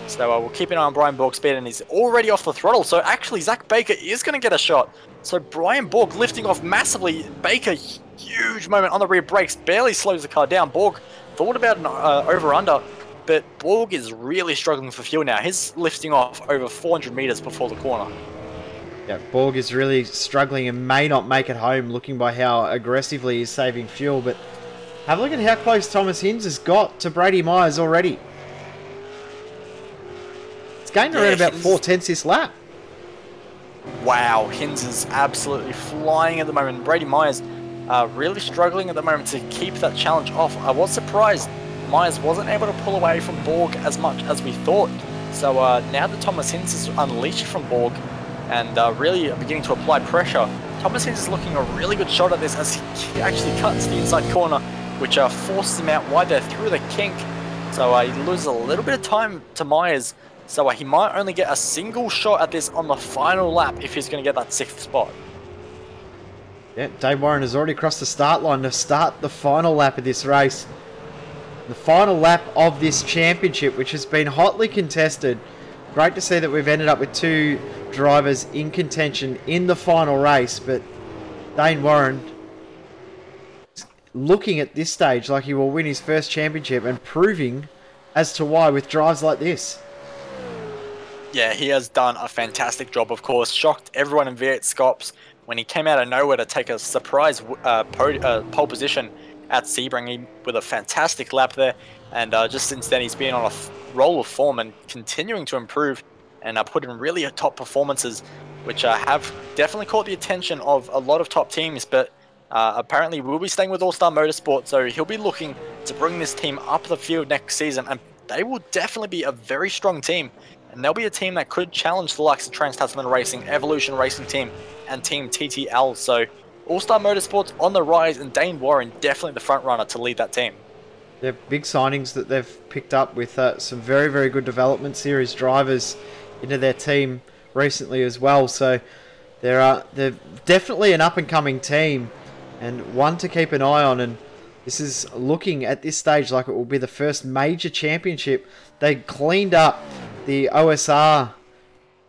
So we'll keep an eye on Brian Borg's speed, and he's already off the throttle, so actually Zach Baker is going to get a shot. So Brian Borg lifting off massively. Baker, huge moment on the rear brakes, barely slows the car down. Borg thought about an over-under, but Borg is really struggling for fuel now. He's lifting off over 400 meters before the corner. Yeah, Borg is really struggling and may not make it home, looking by how aggressively he's saving fuel. But have a look at how close Thomas Hinz has got to Brady Myers already. It's gained around about 4/10 this lap. Wow, Hinz is absolutely flying at the moment. Brady Myers really struggling at the moment to keep that challenge off. I was surprised Myers wasn't able to pull away from Borg as much as we thought. So now that Thomas Hinz is unleashed from Borg and really beginning to apply pressure, Thomas Hinz is looking a really good shot at this as he actually cuts the inside corner, which forces him out wide there through the kink. So he loses a little bit of time to Myers. So he might only get a single shot at this on the final lap if he's going to get that 6th spot. Yeah, Dave Warren has already crossed the start line to start the final lap of this race. The final lap of this championship, which has been hotly contested. Great to see that we've ended up with 2 drivers in contention in the final race, but Dane Warren looking at this stage like he will win his first championship and proving as to why with drives like this. Yeah, he has done a fantastic job, of course. Shocked everyone in V8 Scops when he came out of nowhere to take a surprise pole position at Sebring with a fantastic lap there. And just since then, he's been on a roll of form and continuing to improve and put in really top performances, which have definitely caught the attention of a lot of top teams. But apparently will be staying with All-Star Motorsport, so he'll be looking to bring this team up the field next season. And they will definitely be a very strong team. And they'll be a team that could challenge the likes of Trans-Tasman Racing, Evolution Racing Team, and Team TTL. So All-Star Motorsport's on the rise, and Dane Warren definitely the front runner to lead that team. They're big signings that they've picked up with some very, very good development series drivers into their team recently as well. So they're definitely an up-and-coming team and one to keep an eye on. And this is looking at this stage like it will be the first major championship. They cleaned up the OSR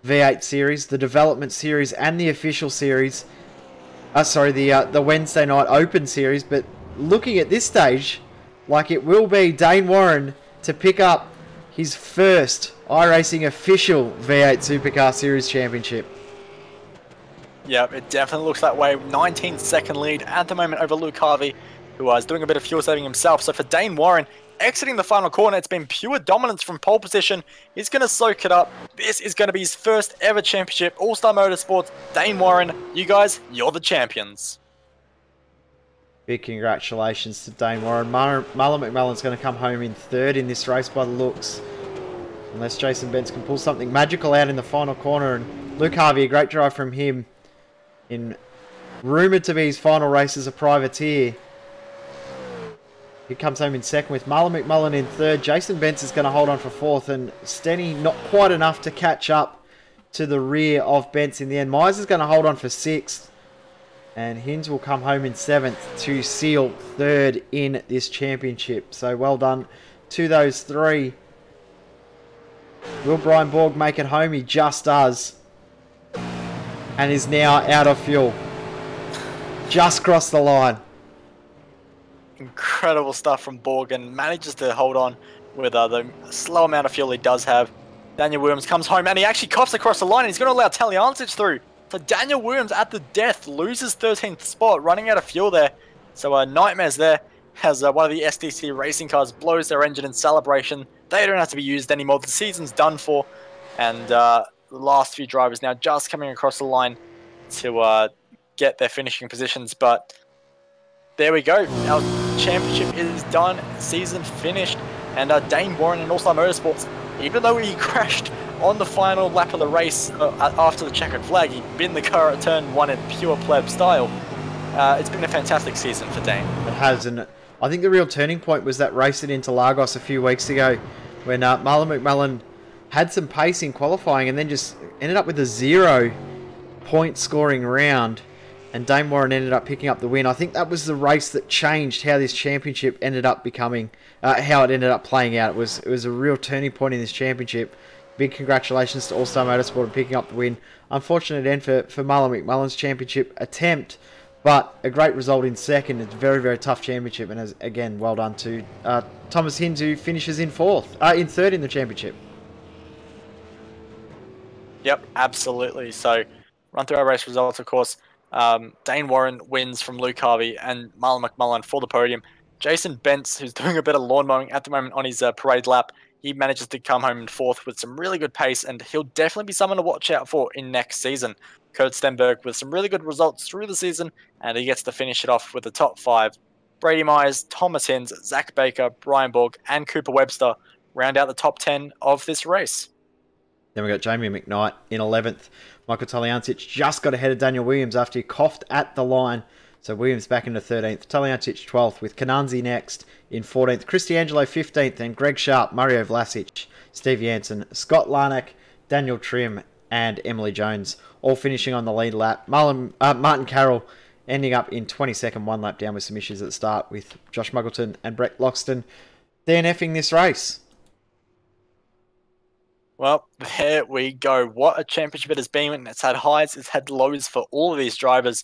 V8 series, the development series, and the official series. The Wednesday night open series. But looking at this stage, like it will be Dane Warren to pick up his first iRacing official V8 Supercar Series Championship. Yeah, it definitely looks that way. 19-second lead at the moment over Luke Harvey, who is doing a bit of fuel saving himself. So for Dane Warren, exiting the final corner, it's been pure dominance from pole position. He's going to soak it up. This is going to be his first ever championship. All-Star Motorsports, Dane Warren, you guys, you're the champions. Big congratulations to Dane Warren. Mullen McMullen's going to come home in third in this race by the looks. Unless Jason Bentz can pull something magical out in the final corner. And Luke Harvey, a great drive from him in rumoured to be his final race as a privateer. He comes home in second with Mullen McMullen in third. Jason Bentz is going to hold on for fourth, and Stenny not quite enough to catch up to the rear of Bentz in the end. Myers is going to hold on for sixth, and Hinds will come home in seventh to seal third in this championship. So well done to those three. Will Brian Borg make it home? He just does. And is now out of fuel. Just crossed the line. Incredible stuff from Borg, and manages to hold on with the slow amount of fuel he does have. Daniel Williams comes home, and he actually cops across the line, and he's going to allow Taliancic through. So Daniel Williams at the death loses 13th spot, running out of fuel there. So nightmares there as one of the SDC racing cars blows their engine in celebration. They don't have to be used anymore. The season's done for, and the last few drivers now just coming across the line to get their finishing positions. But there we go. Our championship is done. Season finished. And Dane Warren and All-Star Motorsports, even though he crashed on the final lap of the race after the checkered flag, he binned the car at turn one in pure pleb style. It's been a fantastic season for Dane. It has, and I think the real turning point was that race at Interlagos a few weeks ago when Mullen McMullen had some pace in qualifying and then just ended up with a 0-point scoring round, and Dane Warren ended up picking up the win. I think that was the race that changed how this championship ended up becoming, how it ended up playing out. It was a real turning point in this championship. Big congratulations to All-Star Motorsport on picking up the win. Unfortunate end for Mullen McMullen's championship attempt, but a great result in second. It's a very, very tough championship, and again, well done to Thomas Hinds, who finishes in third in the championship. Yep, absolutely. So, run through our race results, of course. Dane Warren wins from Luke Harvey and Mullen McMullen for the podium. Jason Bentz, who's doing a bit of lawn mowing at the moment on his parade lap, he manages to come home in fourth with some really good pace, and he'll definitely be someone to watch out for in next season. Kurt Stenberg with some really good results through the season, and he gets to finish it off with the top five. Brady Myers, Thomas Hinds, Zach Baker, Brian Borg, and Cooper Webster round out the top 10 of this race. Then we got Jamie McKnight in 11th. Michael Taliancic just got ahead of Daniel Williams after he coughed at the line. So Williams back into 13th. Taliancic 12th with Cananzi next in 14th. Chris D'Angelo 15th. And Greg Sharp, Mario Vlasic, Steve Jansen, Scott Larnack, Daniel Trim, and Emily Jones all finishing on the lead lap. Martin Carroll ending up in 22nd, one lap down with some issues at the start with Josh Muggleton and Brett Loxton DNFing this race. Well, there we go. What a championship it has been. It's had highs, it's had lows for all of these drivers.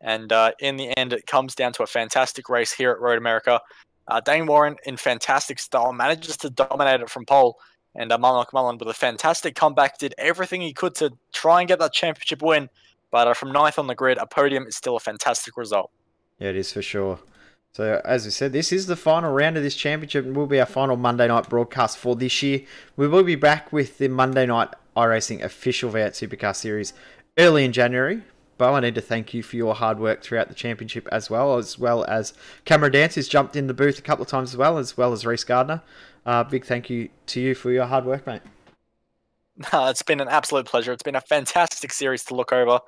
And in the end, it comes down to a fantastic race here at Road America. Dane Warren, in fantastic style, manages to dominate it from pole. And Mullen McMullen, with a fantastic comeback, did everything he could to try and get that championship win. But from ninth on the grid, a podium is still a fantastic result. Yeah, it is for sure. So, as we said, this is the final round of this championship and will be our final Monday night broadcast for this year. We will be back with the Monday night iRacing official V8 Supercar Series early in January. Bo, I need to thank you for your hard work throughout the championship as well as Cameron Dance, who's jumped in the booth a couple of times as well as Reese Gardner. Big thank you to you for your hard work, mate. It's been an absolute pleasure. It's been a fantastic series to look over.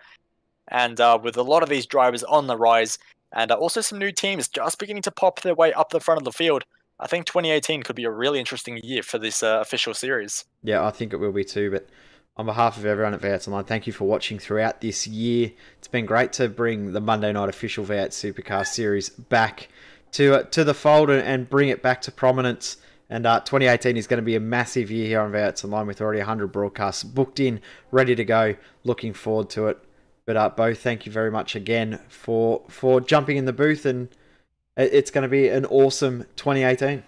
And with a lot of these drivers on the rise, and also some new teams just beginning to pop their way up the front of the field, I think 2018 could be a really interesting year for this official series. Yeah, I think it will be too. But on behalf of everyone at V8 Online, thank you for watching throughout this year. It's been great to bring the Monday night official V8 Supercar Series back to the fold and bring it back to prominence. And 2018 is going to be a massive year here on V8 Online with already 100 broadcasts booked in, ready to go. Looking forward to it. But Bo, thank you very much again for jumping in the booth, and it's going to be an awesome 2018.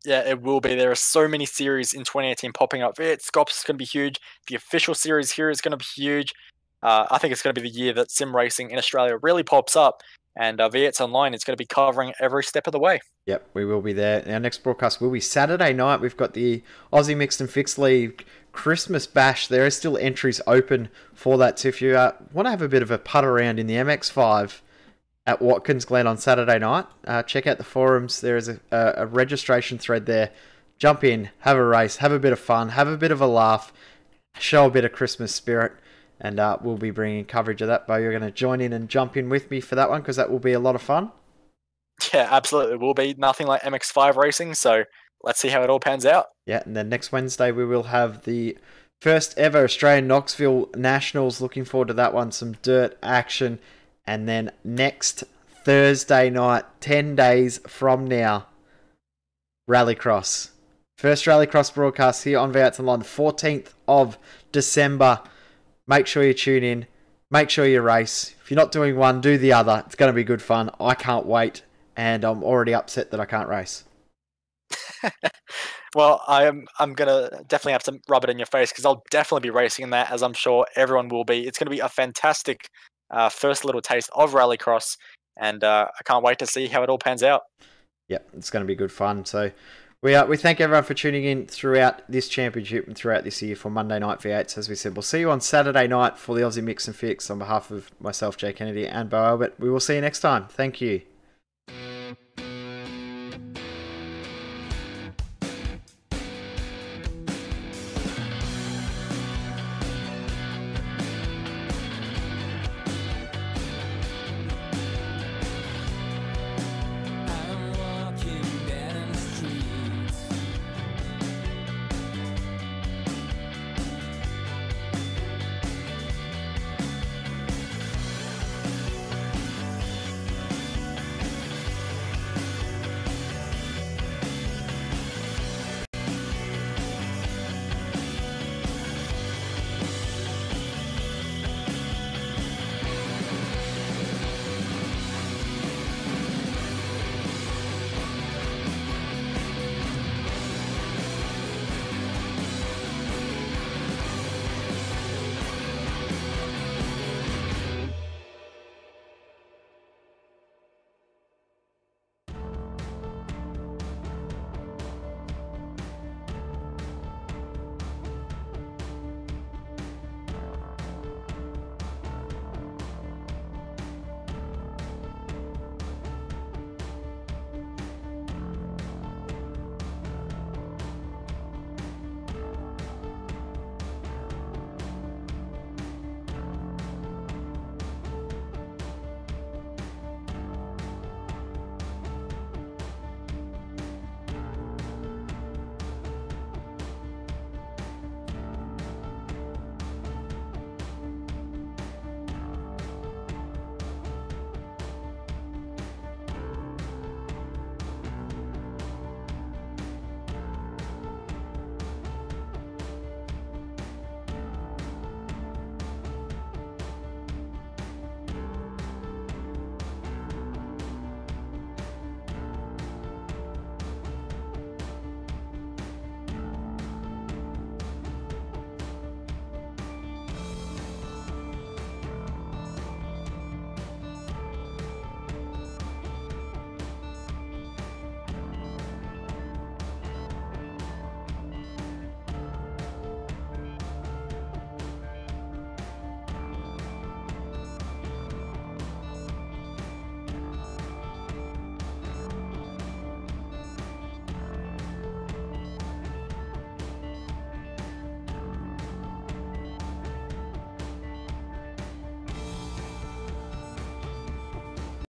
Yeah, it will be. There are so many series in 2018 popping up. V8 Scops is going to be huge. The official series here is going to be huge. I think it's going to be the year that sim racing in Australia really pops up. And V8's Online is going to be covering every step of the way. Yep, we will be there. Our next broadcast will be Saturday night. We've got the Aussie Mixed and Fixed League Christmas Bash. There are still entries open for that. So if you want to have a bit of a putt around in the MX5 at Watkins Glen on Saturday night, check out the forums. There is a registration thread there. Jump in, have a race, have a bit of fun, have a bit of a laugh, show a bit of Christmas spirit. And we'll be bringing coverage of that. Bo, you're going to join in and jump in with me for that one because that will be a lot of fun. Yeah, absolutely. It will be nothing like MX5 racing. So let's see how it all pans out. Yeah, and then next Wednesday we will have the first ever Australian Knoxville Nationals. Looking forward to that one. Some dirt action. And then next Thursday night, 10 days from now, Rallycross. First Rallycross broadcast here on V8 Online, the 14th of December. Make sure you tune in. Make sure you race. If you're not doing one, do the other. It's going to be good fun. I can't wait. And I'm already upset that I can't race. Well, I'm going to definitely have to rub it in your face because I'll definitely be racing in that, as I'm sure everyone will be. It's going to be a fantastic first little taste of Rallycross. And I can't wait to see how it all pans out. Yep, it's going to be good fun. So we thank everyone for tuning in throughout this championship and throughout this year for Monday Night V8s. As we said, we'll see you on Saturday night for the Aussie Mix and Fix. On behalf of myself, Jay Kennedy, and Bo Albert, we will see you next time. Thank you.